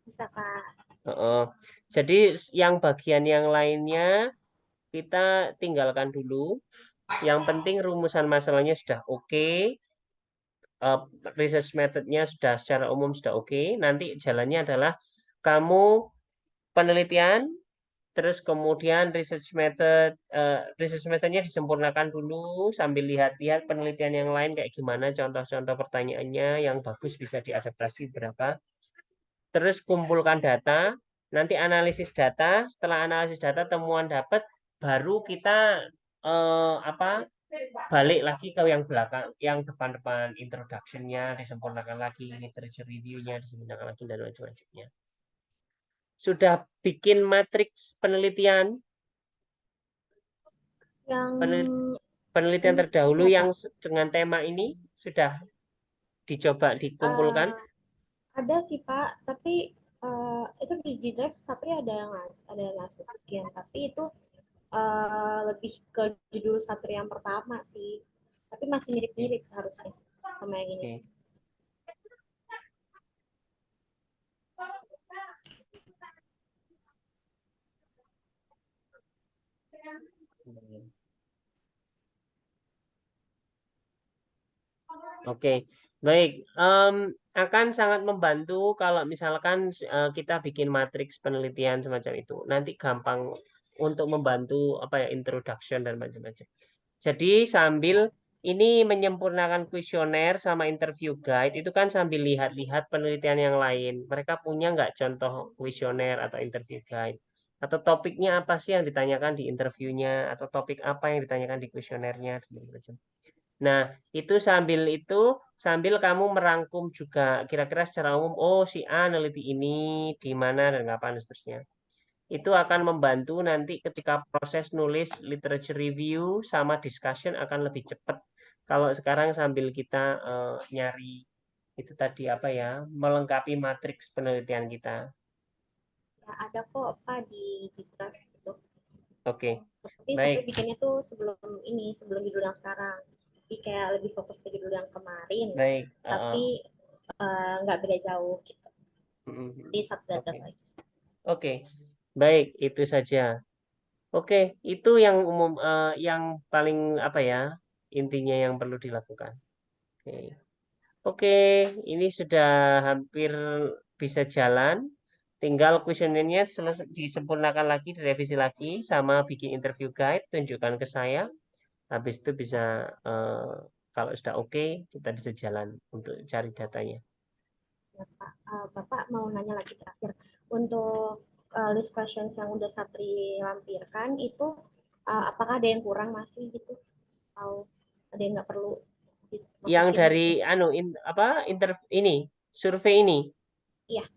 Speaker 3: Bisa, Kak.
Speaker 2: Jadi yang bagian yang lainnya kita tinggalkan dulu. Yang penting rumusan masalahnya sudah oke. Research methodnya sudah secara umum sudah oke. Nanti jalannya adalah kamu penelitian, terus kemudian research methodnya disempurnakan dulu sambil lihat-lihat penelitian yang lain kayak gimana, contoh-contoh pertanyaannya yang bagus bisa diadaptasi berapa. Terus kumpulkan data, nanti analisis data. Setelah analisis data temuan dapat, baru kita balik lagi ke yang belakang, yang depan-depan, introduction-nya disempurnakan lagi, literature review-nya disempurnakan lagi, dan macam-macamnya. Sudah bikin matriks penelitian
Speaker 3: Yang
Speaker 2: penelitian
Speaker 3: ini
Speaker 2: terdahulu
Speaker 3: ya,
Speaker 2: yang
Speaker 3: Pak.
Speaker 2: dengan tema ini sudah dicoba dikumpulkan.
Speaker 3: Ada sih, Pak, tapi itu di G-Drive tapi ada yang masukin, tapi itu lebih ke judul satria yang pertama sih. Tapi masih mirip-mirip harusnya sama yang ini.
Speaker 2: Oke. Oke, baik. Akan sangat membantu kalau misalkan kita bikin matriks penelitian semacam itu. Nanti gampang untuk membantu apa ya introduction dan macam-macam. Jadi sambil ini menyempurnakan kuesioner sama interview guide itu kan sambil lihat-lihat penelitian yang lain. Mereka punya nggak contoh kuesioner atau interview guide? Atau topiknya apa sih yang ditanyakan di interviewnya? Atau topik apa yang ditanyakan di kuesionernya? Dan macam-macam. Nah, sambil kamu merangkum juga kira-kira secara umum, oh si A neliti ini di mana dan kapan dan seterusnya. Itu akan membantu nanti ketika proses nulis literature review sama discussion akan lebih cepat. Kalau sekarang sambil kita nyari itu tadi apa ya, melengkapi matriks penelitian kita.
Speaker 3: Ya, ada kok, Pak, di G-Drive itu.
Speaker 2: Oke,
Speaker 3: Tapi
Speaker 2: baik,
Speaker 3: saya bikinnya tuh sebelum judul yang sekarang. Jadi kayak lebih fokus ke judul yang kemarin,
Speaker 2: baik.
Speaker 3: tapi nggak beda jauh gitu. Jadi
Speaker 2: Oke,
Speaker 3: subdadak lagi.
Speaker 2: oke, baik, itu saja. Oke, itu yang umum, yang paling apa ya, intinya yang perlu dilakukan. Oke, oke, ini sudah hampir bisa jalan. Tinggal kuesionernya disempurnakan lagi, direvisi lagi, sama bikin interview guide, tunjukkan ke saya. Habis itu bisa, kalau sudah oke, kita bisa jalan untuk cari datanya.
Speaker 3: Ya, Pak. Bapak mau nanya lagi terakhir. Untuk list questions yang udah Satri lampirkan itu apakah ada yang kurang masih gitu? Atau ada yang nggak perlu
Speaker 2: Yang
Speaker 3: dimasukin
Speaker 2: dari
Speaker 3: gitu?
Speaker 2: ini, survei ini.
Speaker 3: Iya,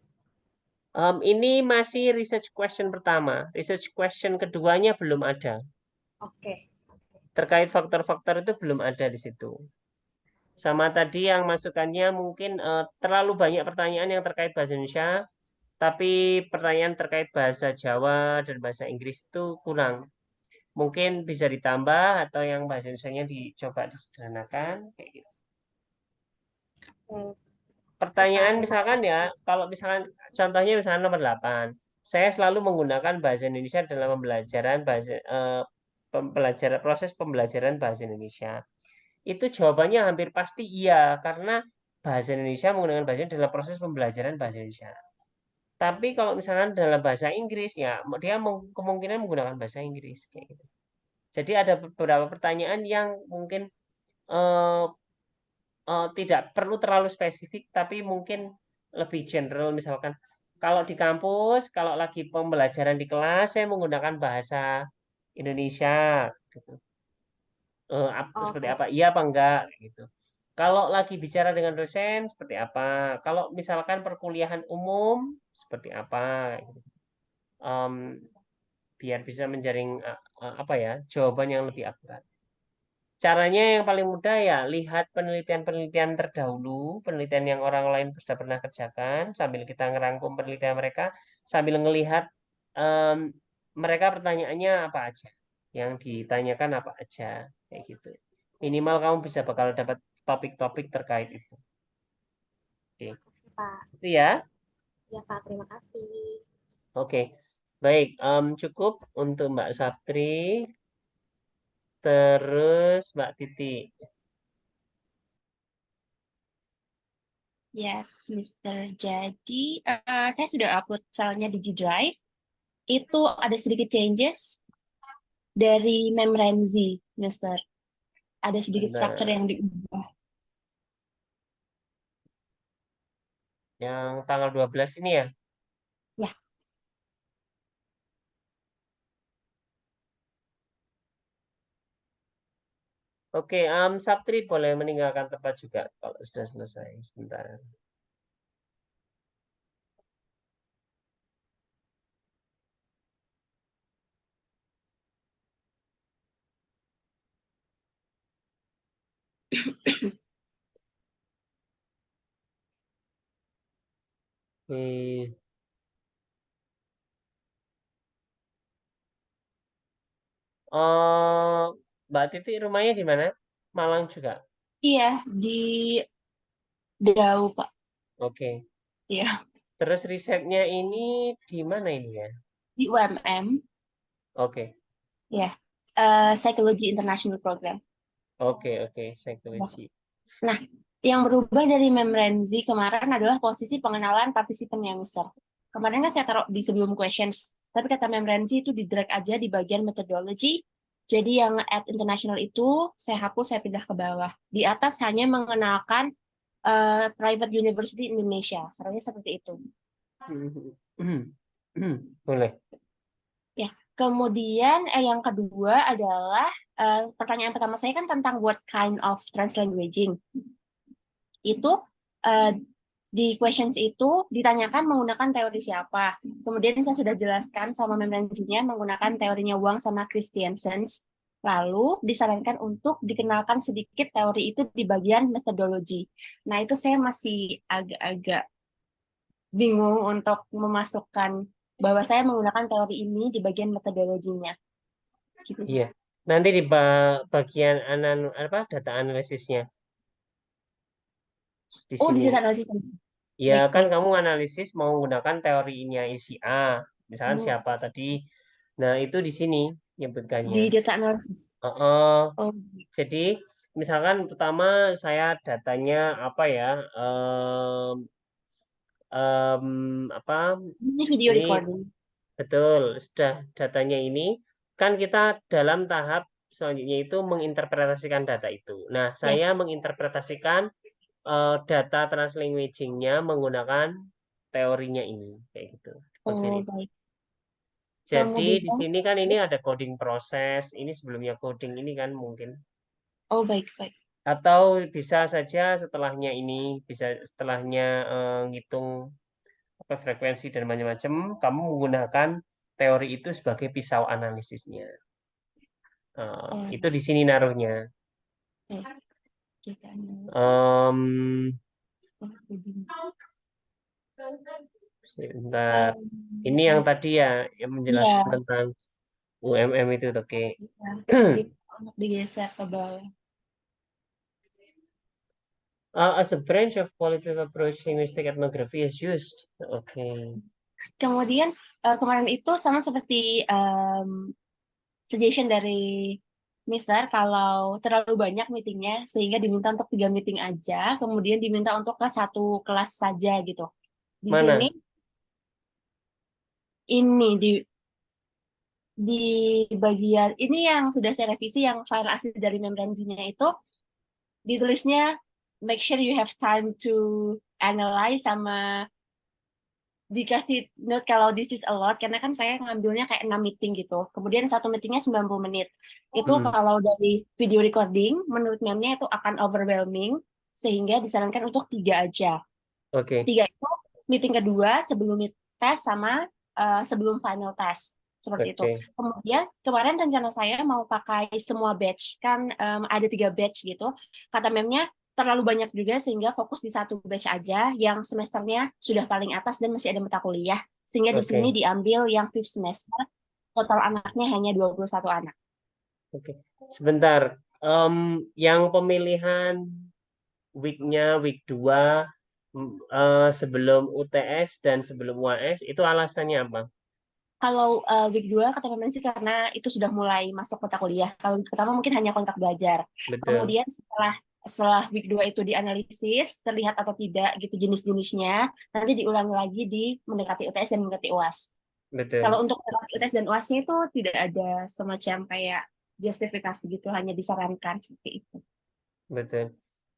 Speaker 2: Ini masih research question pertama. Research question keduanya belum ada.
Speaker 3: oke.
Speaker 2: Terkait faktor-faktor itu belum ada di situ. Sama tadi yang masukannya mungkin terlalu banyak pertanyaan yang terkait bahasa Indonesia, tapi pertanyaan terkait bahasa Jawa dan bahasa Inggris itu kurang. Mungkin bisa ditambah atau yang bahasa Indonesia-nya dicoba disederhanakan. Kayak gitu. pertanyaan
Speaker 3: Terima
Speaker 2: misalkan ya,
Speaker 3: kasih.
Speaker 2: kalau misalkan contohnya misalkan nomor 8, saya selalu menggunakan bahasa Indonesia dalam pembelajaran proses pembelajaran bahasa Indonesia. Itu jawabannya hampir pasti iya, karena bahasa Indonesia menggunakan bahasa Indonesia dalam proses pembelajaran bahasa Indonesia. Tapi kalau misalkan dalam bahasa Inggris, ya dia kemungkinan menggunakan bahasa Inggris kayak gitu. Jadi ada beberapa pertanyaan yang mungkin eh, tidak perlu terlalu spesifik, tapi mungkin lebih general. Misalkan kalau di kampus, kalau lagi pembelajaran di kelas, saya menggunakan bahasa Indonesia, gitu. Seperti
Speaker 3: Oke,
Speaker 2: apa? Iya apa enggak? Kayak gitu. Kalau lagi bicara dengan dosen, seperti apa? Kalau misalkan perkuliahan umum, seperti apa? Kayak gitu. Em, biar bisa menjaring apa ya, jawaban yang lebih akurat. Caranya yang paling mudah ya lihat penelitian-penelitian terdahulu, penelitian yang orang lain sudah pernah kerjakan, sambil kita ngerangkum penelitian mereka, sambil ngelihat em, mereka pertanyaannya apa aja, yang ditanyakan apa aja, kayak gitu. Minimal kamu bisa bakal dapat topik-topik terkait itu. Oke,
Speaker 3: Pak.
Speaker 2: itu ya.
Speaker 3: Ya, Pak, terima kasih.
Speaker 2: Oke, baik. Cukup untuk Mbak Saptri, terus Mbak Titi.
Speaker 4: Yes, Mister. Jadi saya sudah upload filenya di G Drive. Itu ada sedikit changes dari Mem Ramsey, Mister. Ada sedikit structure
Speaker 2: Benar.
Speaker 4: yang diubah.
Speaker 2: Yang tanggal 12 ini ya.
Speaker 4: Ya,
Speaker 2: Oke, Saptri boleh meninggalkan tempat juga kalau sudah selesai. Sebentar. Oke. Oh, Mbak Titi rumahnya di mana? Malang juga.
Speaker 4: iya di Dau, Pak.
Speaker 2: Oke.
Speaker 4: Iya,
Speaker 2: Terus risetnya ini di mana ini ya?
Speaker 4: di UMM.
Speaker 2: Oke.
Speaker 4: Ya, Psychology International Program.
Speaker 2: Oke, oke.
Speaker 4: Ya.
Speaker 2: Psikologi.
Speaker 4: Nah, yang berubah dari Mem Ramsey kemarin adalah posisi pengenalan partisipannya, Mister. Kemarin kan saya taruh di sebelum questions, tapi kata Mem Ramsey itu di drag aja di bagian methodology. Jadi yang at international itu saya hapus, saya pindah ke bawah. Di atas hanya mengenalkan private university Indonesia. Sebenarnya seperti itu.
Speaker 2: Boleh.
Speaker 4: Ya, kemudian yang kedua adalah pertanyaan pertama saya kan tentang what kind of translanguaging. Itu eh, di questions itu ditanyakan menggunakan teori siapa. Kemudian saya sudah jelaskan sama membernya menggunakan teorinya Wang sama Christiansen. Lalu disarankan untuk dikenalkan sedikit teori itu di bagian metodologi. Nah, itu saya masih agak-agak bingung untuk memasukkan bahwa saya menggunakan teori ini di bagian metodologinya. Gitu.
Speaker 2: Iya. Nanti di bagian data analisisnya di
Speaker 4: Oh, di
Speaker 2: sini.
Speaker 4: data analisis.
Speaker 2: Ya
Speaker 4: Baik,
Speaker 2: kan
Speaker 4: baik.
Speaker 2: kamu analisis mau menggunakan teorinya isi A, misalkan
Speaker 4: Oh,
Speaker 2: siapa tadi. Nah, itu di sini nyebutkannya.
Speaker 4: di data analisis.
Speaker 2: Heeh.
Speaker 4: Oh,
Speaker 2: Jadi misalkan pertama saya datanya apa ya? em, apa
Speaker 4: ini video
Speaker 2: ini
Speaker 4: recording.
Speaker 2: betul sudah datanya ini kan kita dalam tahap selanjutnya itu menginterpretasikan data itu. Nah,
Speaker 4: Ya.
Speaker 2: saya menginterpretasikan data translanguaging-nya menggunakan teorinya ini kayak gitu. Bagian
Speaker 4: Oh,
Speaker 2: itu.
Speaker 4: baik.
Speaker 2: Jadi di
Speaker 4: Kemudian,
Speaker 2: sini kan ini ada coding proses, ini sebelumnya coding ini kan mungkin
Speaker 4: oh, baik, baik.
Speaker 2: atau bisa saja setelahnya ini bisa setelahnya ngitung apa frekuensi dan macam-macam kamu menggunakan teori itu sebagai pisau analisisnya. Itu di sini naruhnya.
Speaker 4: Baik. Data analisis.
Speaker 2: Em, Sebentar. Ini yang tadi ya yang
Speaker 4: Iya,
Speaker 2: menjelaskan tentang UMM itu oke.
Speaker 4: iya. Untuk digeser ke bawah.
Speaker 2: As a branch of qualitative approach, linguistic ethnography is used. Oke.
Speaker 4: Kemudian kemarin itu sama seperti suggestion dari Mister, kalau terlalu banyak meetingnya sehingga diminta untuk 3 meeting aja, kemudian diminta untuk ke 1 kelas saja gitu. Di
Speaker 2: Mana?
Speaker 4: sini ini di bagian ini yang sudah saya revisi, yang file asli dari membranzinya itu ditulisnya make sure you have time to analyze, sama dikasih note kalau this is a lot, karena kan saya ngambilnya kayak 6 meeting gitu. Kemudian 1 meetingnya 90 menit. Itu
Speaker 2: Hmm.
Speaker 4: kalau dari video recording, menurut memnya itu akan overwhelming, sehingga disarankan untuk 3 aja.
Speaker 2: Oke.
Speaker 4: 3 itu meeting kedua sebelum tes sama sebelum final test. Seperti itu.
Speaker 2: Oke.
Speaker 4: Kemudian kemarin rencana saya mau pakai semua batch. Kan ada 3 batch gitu. Kata memnya terlalu banyak juga sehingga fokus di 1 batch aja yang semesternya sudah paling atas dan masih ada mata kuliah. Sehingga di sini
Speaker 2: Oke.
Speaker 4: diambil yang 5th semester, total anaknya hanya 21 anak.
Speaker 2: Oke. Sebentar. Yang pemilihan week-nya week 2 sebelum UTS dan sebelum UAS itu alasannya apa?
Speaker 4: Kalau week 2 kata memang sih karena itu sudah mulai masuk mata kuliah. Kalau week pertama mungkin hanya kontrak belajar.
Speaker 2: Betul.
Speaker 4: Kemudian setelah week 2 itu dianalisis, terlihat atau tidak gitu jenis-jenisnya, nanti diulangi lagi di mendekati UTS dan mendekati UAS.
Speaker 2: Betul.
Speaker 4: Kalau untuk mendekati UTS dan UAS-nya itu tidak ada semacam kayak justifikasi gitu, hanya disarankan seperti itu.
Speaker 2: Betul.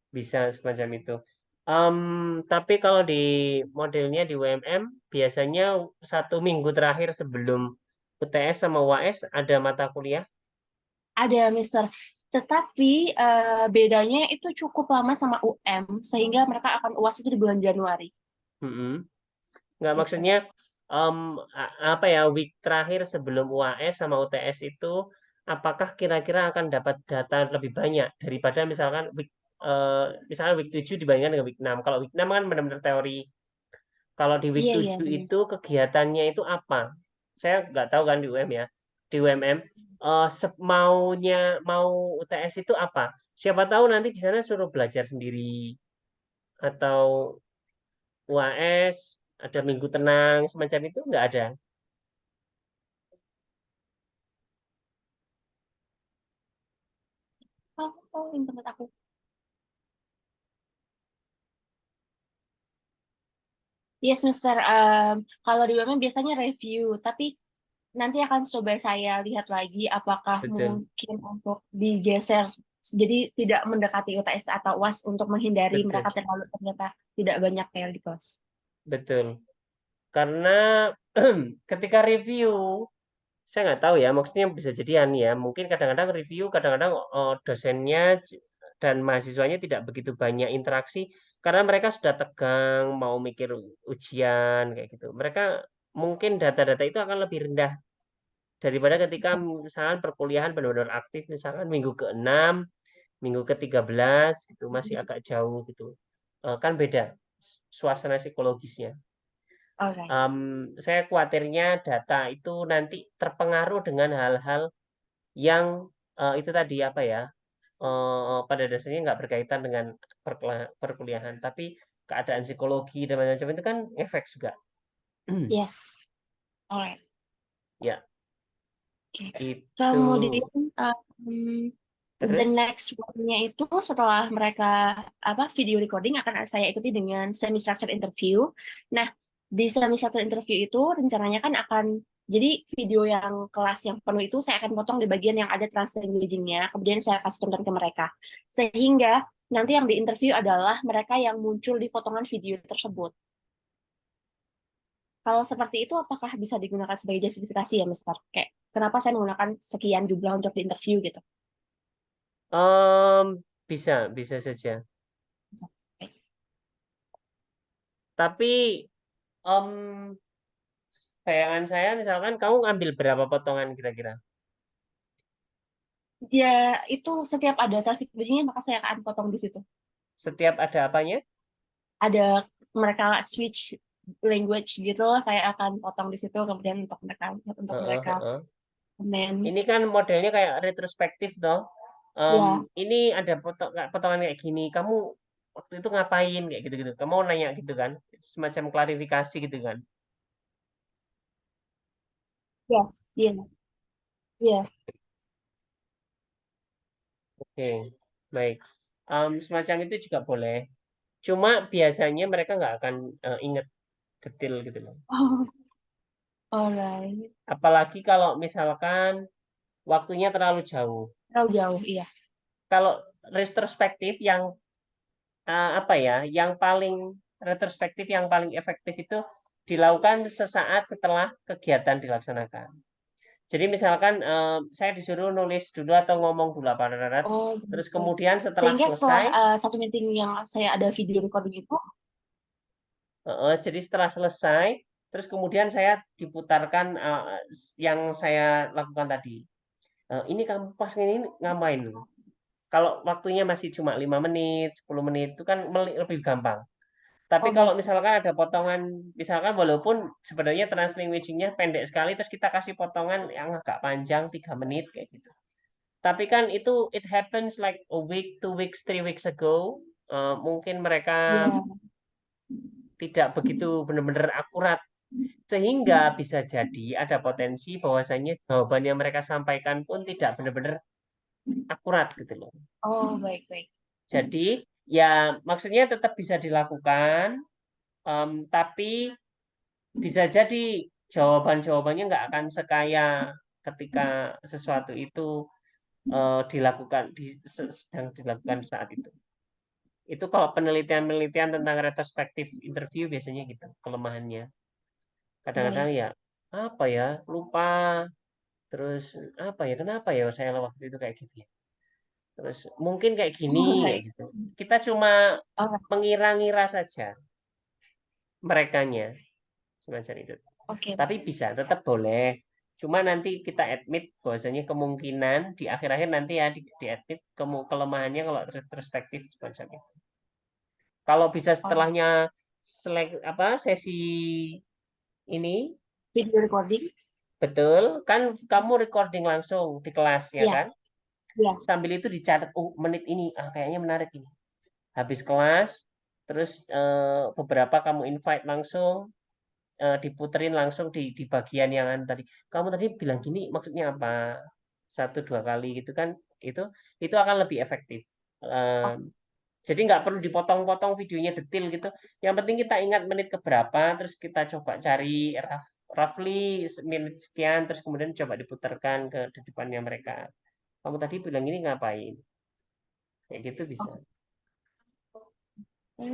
Speaker 2: Bisa semacam itu. Tapi kalau di modelnya di UMM, biasanya 1 minggu terakhir sebelum UTS sama UAS ada mata kuliah.
Speaker 4: Ada, Mister. Tetapi bedanya itu cukup lama sama UM, sehingga mereka akan UAS itu di bulan Januari.
Speaker 2: Nggak,
Speaker 4: Gitu.
Speaker 2: maksudnya apa ya, week terakhir sebelum UAS sama UTS itu apakah kira-kira akan dapat data lebih banyak daripada misalkan misalnya week 7 dibandingkan dengan week 6. Kalau week 6 kan benar-benar teori. Kalau di week
Speaker 4: Iya,
Speaker 2: 7
Speaker 4: iya, benar.
Speaker 2: itu kegiatannya itu apa? Saya nggak tahu kan di UM ya. Di UMM mau UTS itu apa? Siapa tahu nanti di sana suruh belajar sendiri, atau UAS ada minggu tenang semacam itu, nggak ada.
Speaker 4: Oh, internet aku. Yes, Mister. Kalau di UMM biasanya review, tapi nanti akan coba saya lihat lagi apakah
Speaker 2: Betul,
Speaker 4: mungkin untuk digeser, jadi tidak mendekati UTS atau UAS untuk menghindari
Speaker 2: betul,
Speaker 4: mereka ternyata tidak banyak kayak di kelas.
Speaker 2: betul. Karena ketika review, saya nggak tahu ya, maksudnya bisa jadi ya. Mungkin kadang-kadang review, kadang-kadang dosennya dan mahasiswanya tidak begitu banyak interaksi karena mereka sudah tegang, mau mikir ujian kayak gitu. Mereka mungkin data-data itu akan lebih rendah daripada ketika misalkan perkuliahan benar-benar aktif, misalkan minggu ke-6, minggu ke-13 gitu, masih agak jauh gitu. Kan beda suasana psikologisnya.
Speaker 4: Alright.
Speaker 2: Saya khawatirnya data itu nanti terpengaruh dengan hal-hal yang itu tadi apa ya, pada dasarnya nggak berkaitan dengan perkuliahan, tapi keadaan psikologi dan macam-macam itu kan efek juga.
Speaker 4: Yes. Alright.
Speaker 2: Ya,
Speaker 4: Oke.
Speaker 2: itu.
Speaker 4: Kemudian the
Speaker 2: Terus,
Speaker 4: next one-nya itu setelah mereka video recording akan saya ikuti dengan semi structured interview. Nah, di semi structured interview itu rencananya kan akan jadi video yang kelas yang penuh itu saya akan potong di bagian yang ada translanguaging-nya, kemudian saya kasih tonton ke mereka. Sehingga nanti yang diinterview adalah mereka yang muncul di potongan video tersebut. Kalau seperti itu, apakah bisa digunakan sebagai justifikasi ya, Mister? Kayak, kenapa saya menggunakan sekian jumlah untuk di interview gitu?
Speaker 2: bisa saja. Tapi bayangan saya misalkan kamu ambil berapa potongan kira-kira?
Speaker 4: Ya, itu setiap ada transkripsinya, maka saya akan potong di situ.
Speaker 2: Setiap ada apanya?
Speaker 4: Ada mereka switch language gitu, saya akan potong di situ, kemudian untuk mereka komen.
Speaker 2: Ini kan modelnya kayak retrospektif toh.
Speaker 4: Ya,
Speaker 2: Ini ada potongan kayak gini. Kamu waktu itu ngapain kayak gitu-gitu. Kamu mau nanya gitu kan, semacam klarifikasi gitu kan.
Speaker 4: Ya, iya, iya.
Speaker 2: Oke, baik. Semacam itu juga boleh. Cuma biasanya mereka nggak akan inget detail gitu loh.
Speaker 4: Oh, alright.
Speaker 2: Apalagi kalau misalkan waktunya terlalu jauh.
Speaker 4: Terlalu jauh, iya.
Speaker 2: Kalau retrospektif yang apa ya, yang paling retrospektif yang paling efektif itu dilakukan sesaat setelah kegiatan dilaksanakan. Jadi misalkan saya disuruh nulis dulu atau ngomong dulu apa
Speaker 4: Oh,
Speaker 2: terus
Speaker 4: gitu.
Speaker 2: kemudian setelah
Speaker 4: Sehingga setelah
Speaker 2: selesai,
Speaker 4: satu meeting yang saya ada video recording itu,
Speaker 2: jadi setelah selesai, terus kemudian saya diputarkan yang saya lakukan tadi. Ini kamu pas ini ngapain? Kalau waktunya masih cuma 5 menit, 10 menit itu kan lebih gampang. Tapi
Speaker 4: oh
Speaker 2: kalau
Speaker 4: baik.
Speaker 2: misalkan ada potongan, misalkan walaupun sebenarnya translanguaging-nya pendek sekali, terus kita kasih potongan yang agak panjang 3 menit kayak gitu. Tapi kan itu it happens like a week, 2 weeks, 3 weeks ago. Mungkin mereka
Speaker 4: Iya.
Speaker 2: tidak begitu benar-benar akurat. Sehingga bisa jadi ada potensi bahwasanya jawaban yang mereka sampaikan pun tidak benar-benar akurat gitu loh.
Speaker 4: Oh, baik-baik.
Speaker 2: Jadi ya maksudnya tetap bisa dilakukan, tapi bisa jadi jawaban-jawabannya nggak akan sekaya ketika sesuatu itu dilakukan sedang dilakukan saat itu. Itu kalau penelitian-penelitian tentang retrospektif interview biasanya gitu kelemahannya. Kadang-kadang
Speaker 4: Baik.
Speaker 2: ya apa ya lupa, terus apa ya kenapa ya saya waktu itu kayak gitu ya. Terus mungkin kayak gini kayak
Speaker 4: Alright.
Speaker 2: gitu. Kita cuma
Speaker 4: Alright.
Speaker 2: mengira-ngira saja merekanya semacam itu.
Speaker 4: Oke.
Speaker 2: Tapi bisa, tetap boleh. Cuma nanti kita admit bahwasanya kemungkinan di akhir-akhir nanti ya di admit kelemahannya kalau retrospektif semacam itu. Kalau bisa
Speaker 4: Alright.
Speaker 2: setelahnya sesi ini
Speaker 4: Video recording?
Speaker 2: betul kan kamu recording langsung di kelas ya
Speaker 4: Iya,
Speaker 2: kan?
Speaker 4: iya.
Speaker 2: Sambil itu dicatat menit ini kayaknya menarik ini. Habis kelas terus beberapa kamu invite langsung diputerin langsung di bagian yang tadi. Kamu tadi bilang gini maksudnya apa? 1-2 kali gitu kan? Itu akan lebih efektif.
Speaker 4: Oh,
Speaker 2: Jadi nggak perlu dipotong-potong videonya detail gitu. Yang penting kita ingat menit keberapa, terus kita coba cari roughly menit sekian, terus kemudian coba diputarkan ke di depannya mereka. Kamu tadi bilang ini ngapain? Kayak gitu bisa.
Speaker 4: oke.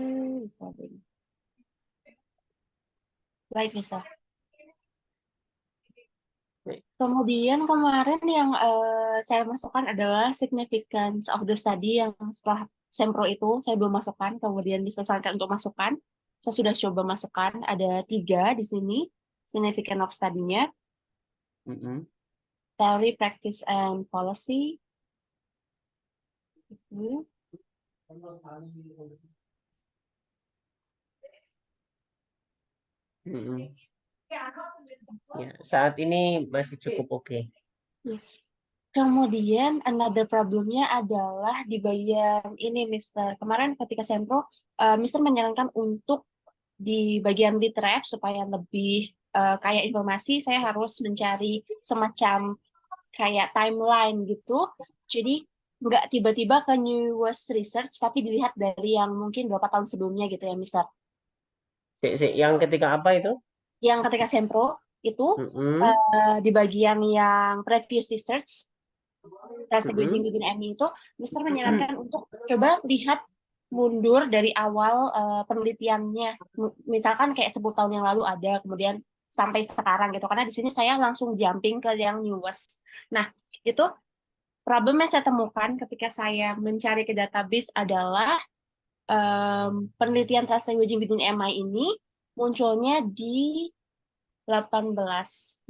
Speaker 4: Recording. Baik, bisa. Kemudian kemarin yang saya masukkan adalah significance of the study yang setelah sempro itu saya belum masukkan, kemudian disesuaikan untuk masukkan. Saya sudah coba masukkan, ada 3 di sini, significance of study-nya,
Speaker 2: Mm-mm.
Speaker 4: theory, practice, and policy. Itu.
Speaker 2: Mm-mm. Ya, saat ini masih cukup oke.
Speaker 4: Kemudian another problemnya adalah di bagian ini, Mister. Kemarin ketika sempro, Mister menyarankan untuk di bagian retrieve supaya lebih kaya informasi, saya harus mencari semacam kayak timeline gitu. Jadi nggak tiba-tiba ke newest research, tapi dilihat dari yang mungkin berapa tahun sebelumnya gitu ya, Mister.
Speaker 2: Yang ketika apa itu?
Speaker 4: Yang ketika sempro itu
Speaker 2: Mm-mm.
Speaker 4: di bagian yang previous research,
Speaker 2: Mm-mm.
Speaker 4: within MI itu, Mister menyarankan untuk coba lihat mundur dari awal penelitiannya. Misalkan kayak 10 tahun yang lalu ada, kemudian sampai sekarang gitu. Karena di sini saya langsung jumping ke yang newest. Nah, itu problem yang saya temukan ketika saya mencari ke database adalah penelitian translanguaging within MI ini munculnya di 2018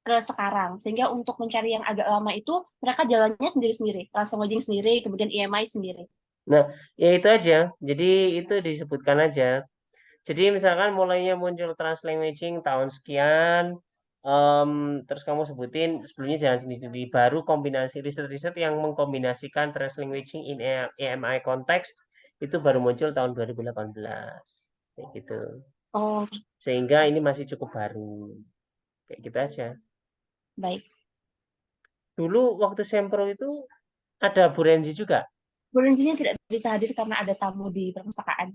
Speaker 4: ke sekarang. Sehingga untuk mencari yang agak lama itu, mereka jalannya sendiri-sendiri. Translanguaging sendiri, kemudian EMI sendiri.
Speaker 2: Nah, ya itu aja. Jadi itu disebutkan aja. Jadi misalkan mulainya muncul translanguaging tahun sekian, terus kamu sebutin sebelumnya jalan sendiri. Baru kombinasi riset-riset yang mengkombinasikan translanguaging in EMI konteks itu baru muncul tahun 2018 kayak gitu.
Speaker 4: Oh,
Speaker 2: Sehingga ini masih cukup baru. Kayak gitu aja.
Speaker 4: baik.
Speaker 2: Dulu waktu Sempro itu ada Bu Renzi juga.
Speaker 4: Bulanjinya tidak bisa hadir karena ada tamu di perpustakaan.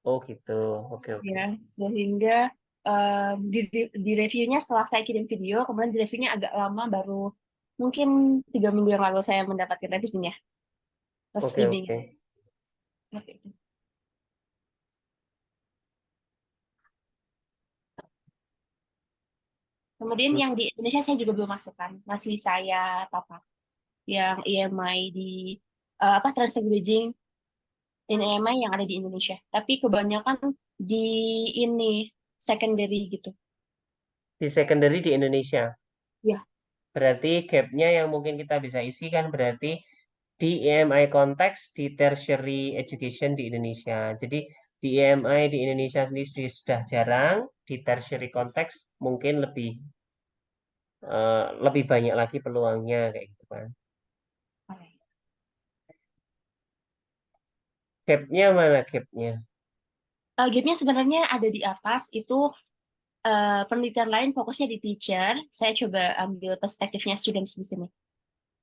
Speaker 2: Oh gitu. Oke, oke.
Speaker 4: Ya, sehingga di reviewnya setelah saya kirim video, kemudian di reviewnya agak lama, baru mungkin 3 minggu yang lalu saya mendapatkan revisinya, pas
Speaker 2: Oke,
Speaker 4: reading.
Speaker 2: oke.
Speaker 4: Seperti itu. Kemudian yang di Indonesia saya juga belum masukkan, masih saya tata. Yang EMI di Translanguaging in EMI yang ada di Indonesia. Tapi kebanyakan di ini secondary gitu.
Speaker 2: Di secondary di Indonesia.
Speaker 4: Ya,
Speaker 2: Berarti gap-nya yang mungkin kita bisa isi kan berarti di EMI konteks di tertiary education di Indonesia. Jadi di EMI di Indonesia sendiri sudah jarang, di tertiary konteks mungkin lebih banyak lagi peluangnya kayak gitu kan. Gap-nya mana gap-nya?
Speaker 4: gapnya sebenarnya ada di atas itu. Penelitian lain fokusnya di teacher. Saya coba ambil perspektifnya students di sini.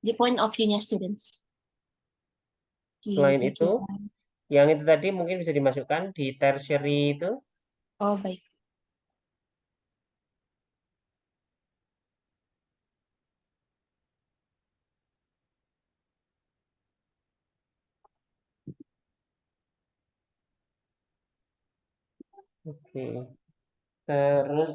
Speaker 4: Di point of view-nya students.
Speaker 2: Selain
Speaker 4: Gitu,
Speaker 2: itu, yang itu tadi mungkin bisa dimasukkan di tertiary itu.
Speaker 4: Oh, baik.
Speaker 2: Oke. Terus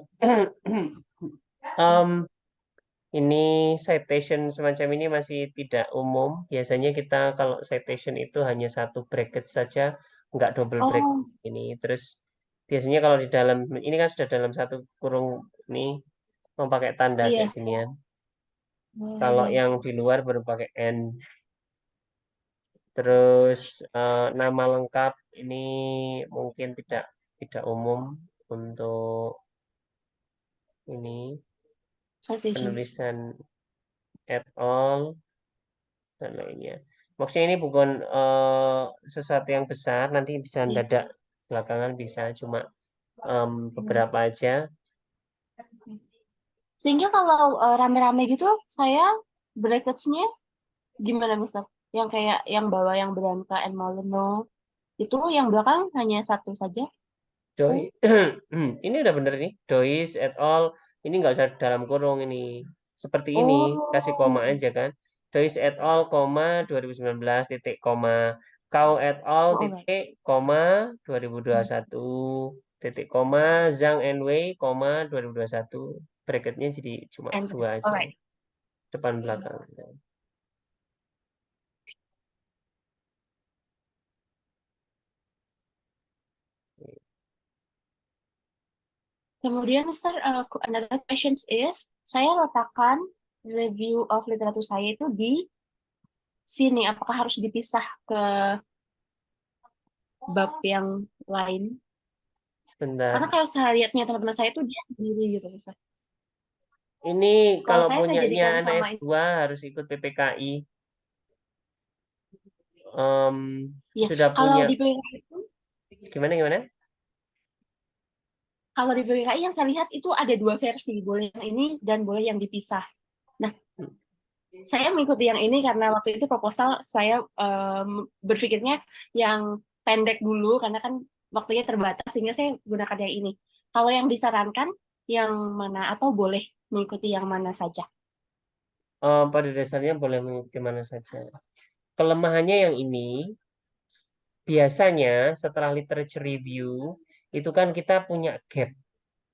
Speaker 2: ini citation semacam ini masih tidak umum. Biasanya kita kalau citation itu hanya satu bracket saja, nggak double bracket
Speaker 4: Oh,
Speaker 2: ini. Terus biasanya kalau di dalam ini kan sudah dalam satu kurung ini memakai tanda kayak
Speaker 4: iya.
Speaker 2: ginian. Kalau
Speaker 4: Baik.
Speaker 2: yang di luar baru pakai N. Terus nama lengkap ini mungkin tidak tidak umum untuk ini
Speaker 4: Citations.
Speaker 2: penulisan at all dan lainnya. Maksudnya ini bukan sesuatu yang besar, nanti bisa
Speaker 4: Iya.
Speaker 2: mendadak belakangan bisa, cuma beberapa aja.
Speaker 4: Sehingga kalau rame-rame gitu, saya brackets-nya gimana, Mister? Yang kayak yang bawah yang Branca and Molyneux, itu yang belakang hanya satu saja.
Speaker 2: Doi, ini udah bener nih, Dois et al. Ini nggak usah dalam kurung ini, seperti ini, kasih koma
Speaker 4: Oh,
Speaker 2: aja kan. Dois et al, koma 2019 titik koma. Kau et al
Speaker 4: alright.
Speaker 2: titik koma 2021 titik koma. Zhang and Wei koma 2021. Bracketnya jadi cuma
Speaker 4: And
Speaker 2: dua aja,
Speaker 4: alright.
Speaker 2: depan belakang.
Speaker 4: Kemudian, Mister, another questions is, saya letakkan review of literatur saya itu di sini. Apakah harus dipisah ke bab yang lain?
Speaker 2: Sebentar.
Speaker 4: Karena kalau saya lihatnya teman-teman saya itu dia sendiri gitu, Mister.
Speaker 2: Ini
Speaker 4: Kalau
Speaker 2: kalau
Speaker 4: saya
Speaker 2: punyanya
Speaker 4: jadikan
Speaker 2: anak
Speaker 4: sama
Speaker 2: S2 harus ikut PPKI. Em,
Speaker 4: ya.
Speaker 2: sudah
Speaker 4: Kalau
Speaker 2: punya
Speaker 4: di PPKI itu,
Speaker 2: gimana?
Speaker 4: kalau di PPKI yang saya lihat itu ada 2 versi, boleh yang ini dan boleh yang dipisah. Nah, saya mengikuti yang ini karena waktu itu proposal saya berpikirnya yang pendek dulu karena kan waktunya terbatas, sehingga saya gunakan yang ini. Kalau yang disarankan yang mana, atau boleh mengikuti yang mana saja?
Speaker 2: Pada dasarnya boleh mengikuti mana saja. Kelemahannya yang ini, biasanya setelah literature review, itu kan kita punya gap.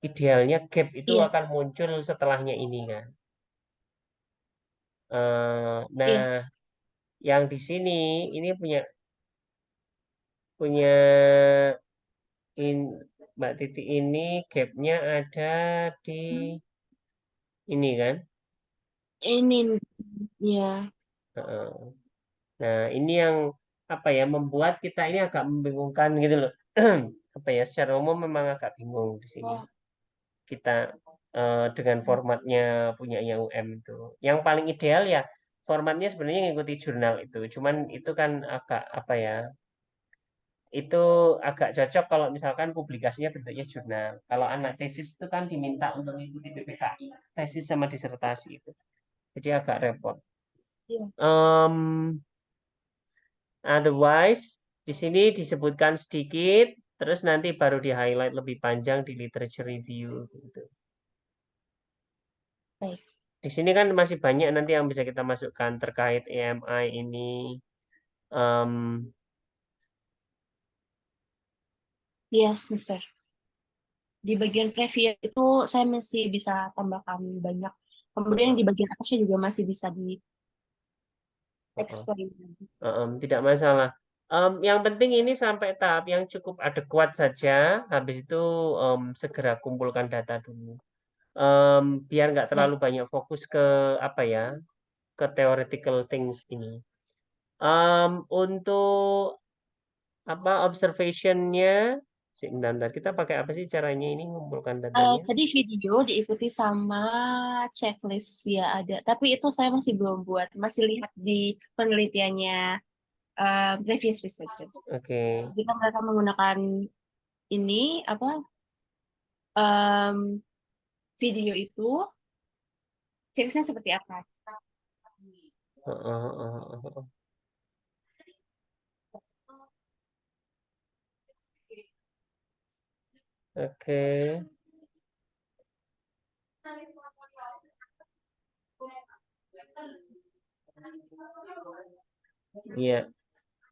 Speaker 2: Idealnya gap itu
Speaker 4: Iya,
Speaker 2: akan muncul setelahnya ini kan. Nah,
Speaker 4: iya.
Speaker 2: yang di sini ini punya punya Mbak Titi ini gapnya ada di ini kan.
Speaker 4: Ini ya.
Speaker 2: Heeh. Nah, ini yang apa ya membuat kita ini agak membingungkan gitu loh. Apa ya secara umum memang agak bingung di sini.
Speaker 4: Oh,
Speaker 2: Kita dengan formatnya punyanya UM itu. Yang paling ideal ya formatnya sebenarnya ngikuti jurnal itu. Cuman itu kan agak apa ya itu agak cocok kalau misalkan publikasinya bentuknya jurnal. Kalau anak tesis itu kan diminta untuk mengikuti PPKI, tesis sama disertasi itu. Jadi agak repot.
Speaker 4: Iya.
Speaker 2: Otherwise, di sini disebutkan sedikit, terus nanti baru di-highlight lebih panjang di literature review gitu.
Speaker 4: Baik.
Speaker 2: Di sini kan masih banyak nanti yang bisa kita masukkan terkait AMI ini. Em,
Speaker 4: Yes, Mister. Di bagian previous itu saya masih bisa tambahkan banyak. Kemudian di bagian atasnya juga masih bisa di eksperimen.
Speaker 2: Tidak masalah. Yang penting ini sampai tahap yang cukup adekuat saja. Habis itu segera kumpulkan data dulu. Biar nggak terlalu banyak fokus ke apa ya, ke theoretical things ini. Untuk apa observationnya, bentar, kita pakai apa sih caranya ini ngumpulkan datanya?
Speaker 4: Tadi video diikuti sama checklist ya ada, tapi itu saya masih belum buat, masih lihat di penelitiannya previous researchers.
Speaker 2: Oke.
Speaker 4: Kita mereka menggunakan ini apa em, video itu checklistnya seperti apa?
Speaker 2: Oke. Iya,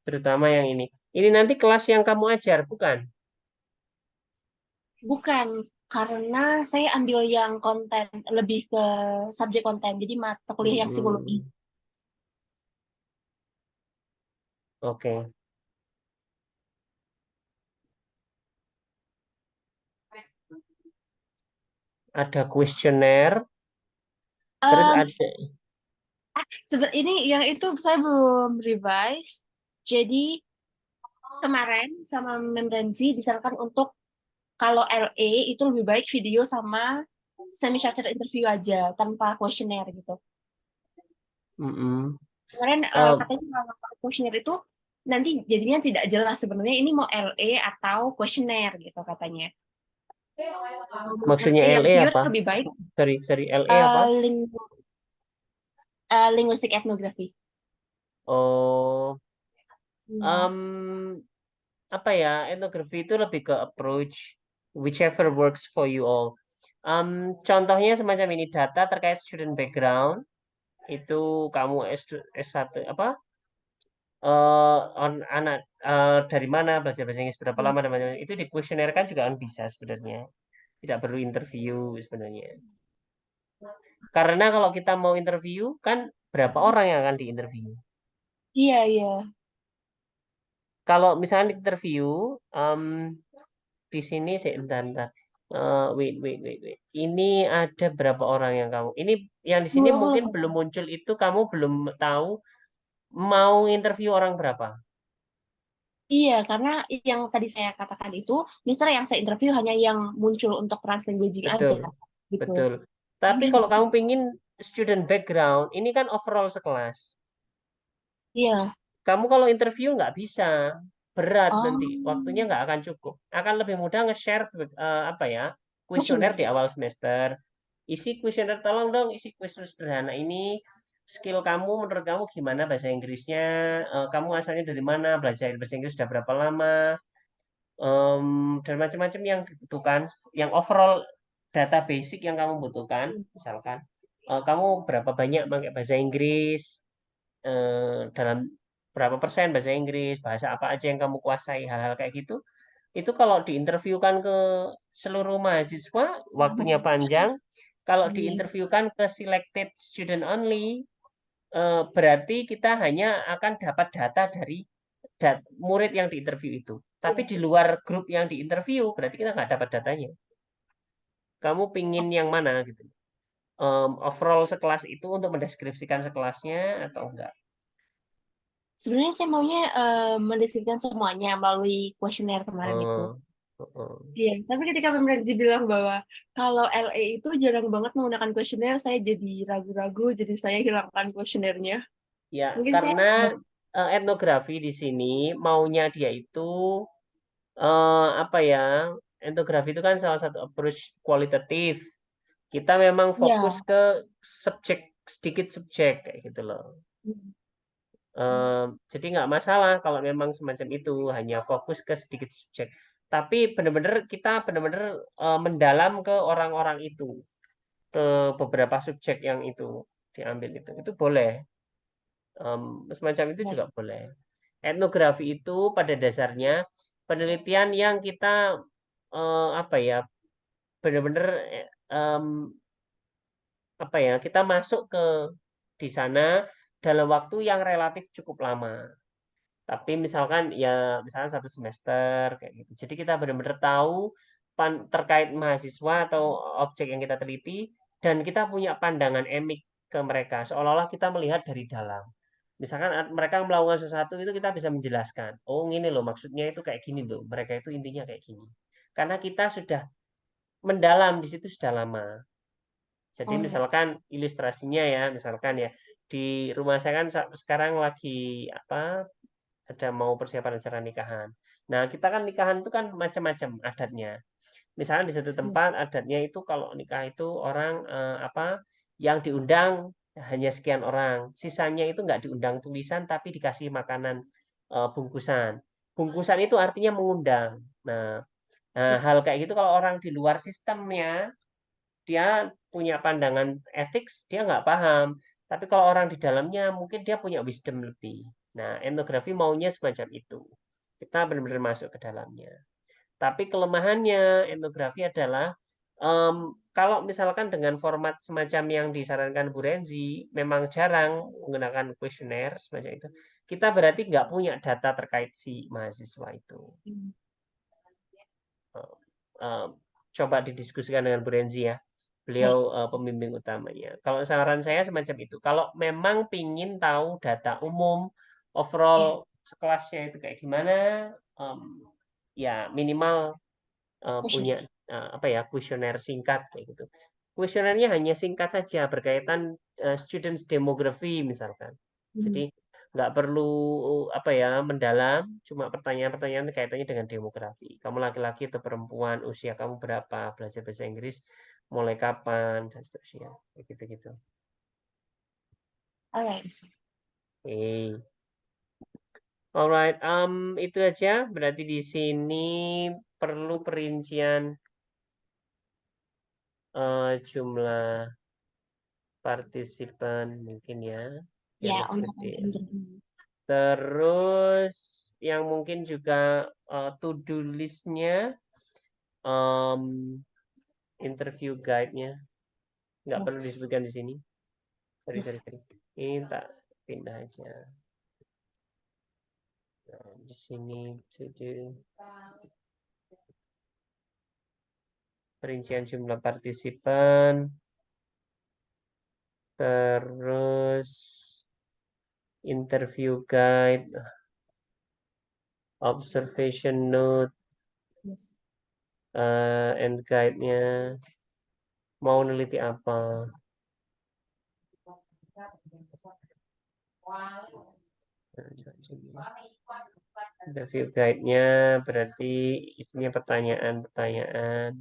Speaker 2: terutama yang ini. Ini nanti kelas yang kamu ajar, bukan?
Speaker 4: Bukan, karena saya ambil yang konten lebih ke subjek konten, jadi mata kuliah yang psikologi.
Speaker 2: Oke. Ada kuesioner, terus
Speaker 4: Em,
Speaker 2: ada
Speaker 4: ini yang itu saya belum revise. Jadi kemarin sama Memrenzi disarankan untuk kalau LA itu lebih baik video sama semi-structured interview aja tanpa kuesioner gitu. Kemarin katanya kalau pakai kuesioner itu nanti jadinya tidak jelas sebenarnya ini mau LA atau kuesioner gitu katanya.
Speaker 2: maksudnya
Speaker 4: Yang
Speaker 2: LA
Speaker 4: pure
Speaker 2: apa?
Speaker 4: lebih baik
Speaker 2: Sorry, LA apa?
Speaker 4: linguistic ethnography.
Speaker 2: Oh,
Speaker 4: Hmm.
Speaker 2: apa ya? Etnografi itu lebih ke approach whichever works for you all. Contohnya semacam ini, data terkait student background itu kamu S1 apa? Anak dari mana, belajar bahasa Inggris berapa lama dan macam-macam. Itu di kuesioner kan juga kan bisa sebenarnya. Tidak perlu interview sebenarnya. Karena kalau kita mau interview kan berapa orang yang akan diinterview.
Speaker 4: Iya, iya.
Speaker 2: Kalau misalnya interview di sini saya entar. Wait. Ini ada berapa orang yang kamu? Ini yang di sini mungkin
Speaker 4: 20.
Speaker 2: belum muncul itu kamu belum tahu mau interview orang berapa.
Speaker 4: Iya, karena yang tadi saya katakan itu, misalnya yang saya interview hanya yang muncul untuk translanguaging aja,
Speaker 2: Betul,
Speaker 4: gitu.
Speaker 2: betul. Tapi kalau kamu pingin student background, ini kan overall sekelas.
Speaker 4: Iya.
Speaker 2: Kamu kalau interview nggak bisa, berat nanti, waktunya
Speaker 4: Oh,
Speaker 2: nggak akan cukup. Akan lebih mudah nge-share apa ya, kuesioner
Speaker 4: kuesioner.
Speaker 2: di awal semester. Isi kuesioner, tolong dong isi kuesioner sederhana ini. Skill kamu, menurut kamu gimana bahasa Inggrisnya? Kamu asalnya dari mana? Belajar bahasa Inggris sudah berapa lama? Dan macam-macam yang dibutuhkan. Yang overall data basic yang kamu butuhkan, misalkan kamu berapa banyak pakai bahasa Inggris, dalam berapa persen bahasa Inggris, bahasa apa aja yang kamu kuasai, hal-hal kayak gitu. Itu kalau diinterviewkan ke seluruh mahasiswa, waktunya panjang. Kalau diinterviewkan ke selected student only, berarti kita hanya akan dapat data dari murid yang diinterview itu. Tapi di luar grup yang diinterview, berarti kita nggak dapat datanya. Kamu pingin yang mana gitu? Overall sekelas itu untuk mendeskripsikan sekelasnya atau enggak?
Speaker 4: Sebenarnya saya maunya mendeskripsikan semuanya melalui kuesioner kemarin itu. Iya, tapi ketika Memrenzi bilang bahwa kalau LA itu jarang banget menggunakan kuesioner, saya jadi ragu-ragu, jadi saya hilangkan kuesionernya.
Speaker 2: Ya,
Speaker 4: Mungkin saya
Speaker 2: karena etnografi di sini maunya dia itu apa ya? Etnografi itu kan salah satu approach kualitatif. Kita memang fokus
Speaker 4: Ya.
Speaker 2: ke sedikit subjek kayak gitu loh. Jadi nggak masalah kalau memang semacam itu, hanya fokus ke sedikit subjek. Tapi kita benar-benar mendalam ke orang-orang itu, ke beberapa subjek yang itu diambil itu boleh. Semacam itu juga boleh. Etnografi itu pada dasarnya penelitian yang kita apa ya, benar-benar apa ya, kita masuk ke di sana dalam waktu yang relatif cukup lama. Tapi misalkan ya misalkan 1 semester kayak gitu. Jadi kita benar-benar tahu terkait mahasiswa atau objek yang kita teliti dan kita punya pandangan emik ke mereka seolah-olah kita melihat dari dalam. Misalkan mereka melakukan sesuatu itu kita bisa menjelaskan. Oh, ini loh maksudnya itu kayak gini loh. Mereka itu intinya kayak gini. Karena kita sudah mendalam di situ sudah lama. Jadi misalkan ilustrasinya ya, misalkan ya di rumah saya kan sekarang lagi apa, ada mau persiapan acara nikahan. Nah, kita kan nikahan itu kan macam-macam adatnya. Misalnya di satu tempat adatnya itu kalau nikah itu orang apa yang diundang hanya sekian orang. Sisanya itu nggak diundang tulisan tapi dikasih makanan bungkusan. Bungkusan itu artinya mengundang. Nah, hal kayak gitu kalau orang di luar sistemnya dia punya pandangan etik, dia nggak paham. Tapi kalau orang di dalamnya mungkin dia punya wisdom lebih. Nah, etnografi maunya semacam itu. Kita benar-benar masuk ke dalamnya. Tapi kelemahannya etnografi adalah kalau misalkan dengan format semacam yang disarankan Bu Renzi, memang jarang menggunakan kuesioner semacam itu. Kita berarti nggak punya data terkait si mahasiswa itu. Coba didiskusikan dengan Bu Renzi ya. Beliau pembimbing utamanya. Kalau saran saya semacam itu. Kalau memang pingin tahu data umum, overall sekelasnya itu kayak gimana, ya minimal punya apa ya, kuesioner singkat kayak gitu. Kuesionernya hanya singkat saja berkaitan students demography misalkan. Jadi nggak perlu apa ya mendalam, cuma pertanyaan-pertanyaan kaitannya dengan demografi. Kamu laki-laki atau perempuan, usia kamu berapa, belajar bahasa Inggris mulai kapan dan seterusnya, kayak gitu-gitu. Oke. Alright, itu aja. Berarti di sini perlu perincian jumlah partisipan mungkin ya.
Speaker 4: Ya,
Speaker 2: Yang
Speaker 4: untuk
Speaker 2: gede.
Speaker 4: interview.
Speaker 2: Terus yang mungkin juga to-do list-nya, interview guide-nya nggak perlu disebutkan di sini. Sorry. Ini tak pindah aja. Nah, di sini to-do. Perincian jumlah partisipan. Terus interview guide, observation note, and guide-nya. Mau neliti apa? Interview guide-nya berarti isinya pertanyaan-pertanyaan,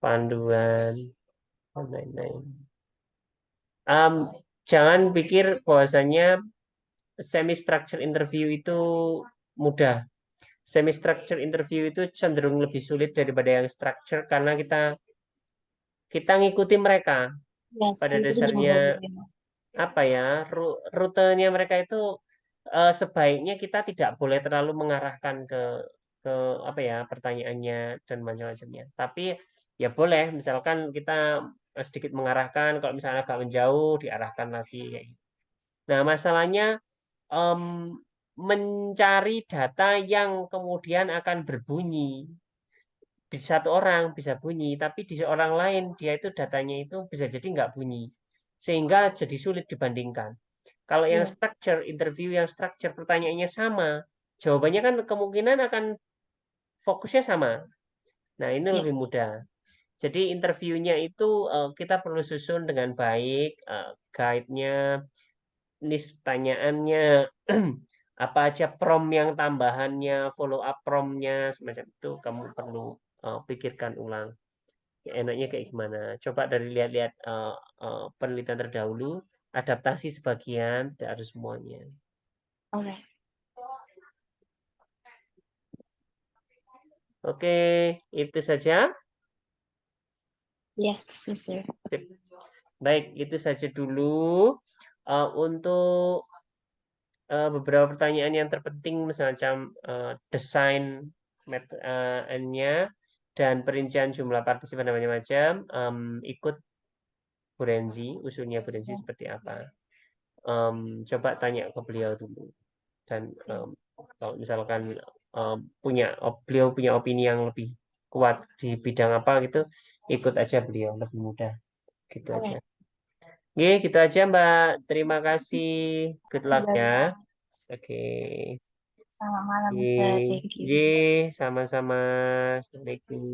Speaker 2: panduan, dan lain-lain. Jangan pikir bahwasanya semi-structure interview itu mudah. Semi-structure interview itu cenderung lebih sulit daripada yang structure karena kita ngikuti mereka. Pada dasarnya apa ya, rutenya mereka itu sebaiknya kita tidak boleh terlalu mengarahkan ke apa ya pertanyaannya dan macam-macamnya. Tapi ya boleh misalkan kita sedikit mengarahkan, kalau misalnya agak menjauh diarahkan lagi. Nah, masalahnya mencari data yang kemudian akan berbunyi. Di satu orang bisa bunyi, tapi di orang lain dia itu datanya itu bisa jadi nggak bunyi. Sehingga jadi sulit dibandingkan. Kalau yang structure, interview yang structure pertanyaannya sama, jawabannya kan kemungkinan akan fokusnya sama. Nah, ini lebih mudah. Jadi interviewnya itu kita perlu susun dengan baik, guide-nya, list pertanyaannya, apa aja prompt yang tambahannya, follow up prompt-nya, semacam itu kamu perlu pikirkan ulang. Enaknya kayak gimana? Coba dari lihat-lihat penelitian terdahulu, adaptasi sebagian, tidak harus semuanya.
Speaker 4: Oke.
Speaker 2: Oke, itu saja.
Speaker 4: Yes, Mister.
Speaker 2: Sip. Baik, itu saja dulu untuk beberapa pertanyaan yang terpenting semacam desain nya dan perincian jumlah partisipan dan macam-macam, ikut Bu Renzi, usulnya Bu Renzi seperti apa. Coba tanya ke beliau dulu. Dan kalau misalkan beliau punya opini yang lebih kuat di bidang apa gitu, ikut aja beliau, lebih mudah. Gitu
Speaker 4: Oke.
Speaker 2: aja. Oke, gitu aja Mbak. Terima kasih. Good
Speaker 4: Terima
Speaker 2: luck
Speaker 4: kasih
Speaker 2: ya.
Speaker 4: banyak.
Speaker 2: Oke.
Speaker 4: Selamat malam, Mister. Thank you.
Speaker 2: Ye, sama-sama. Assalamualaikum.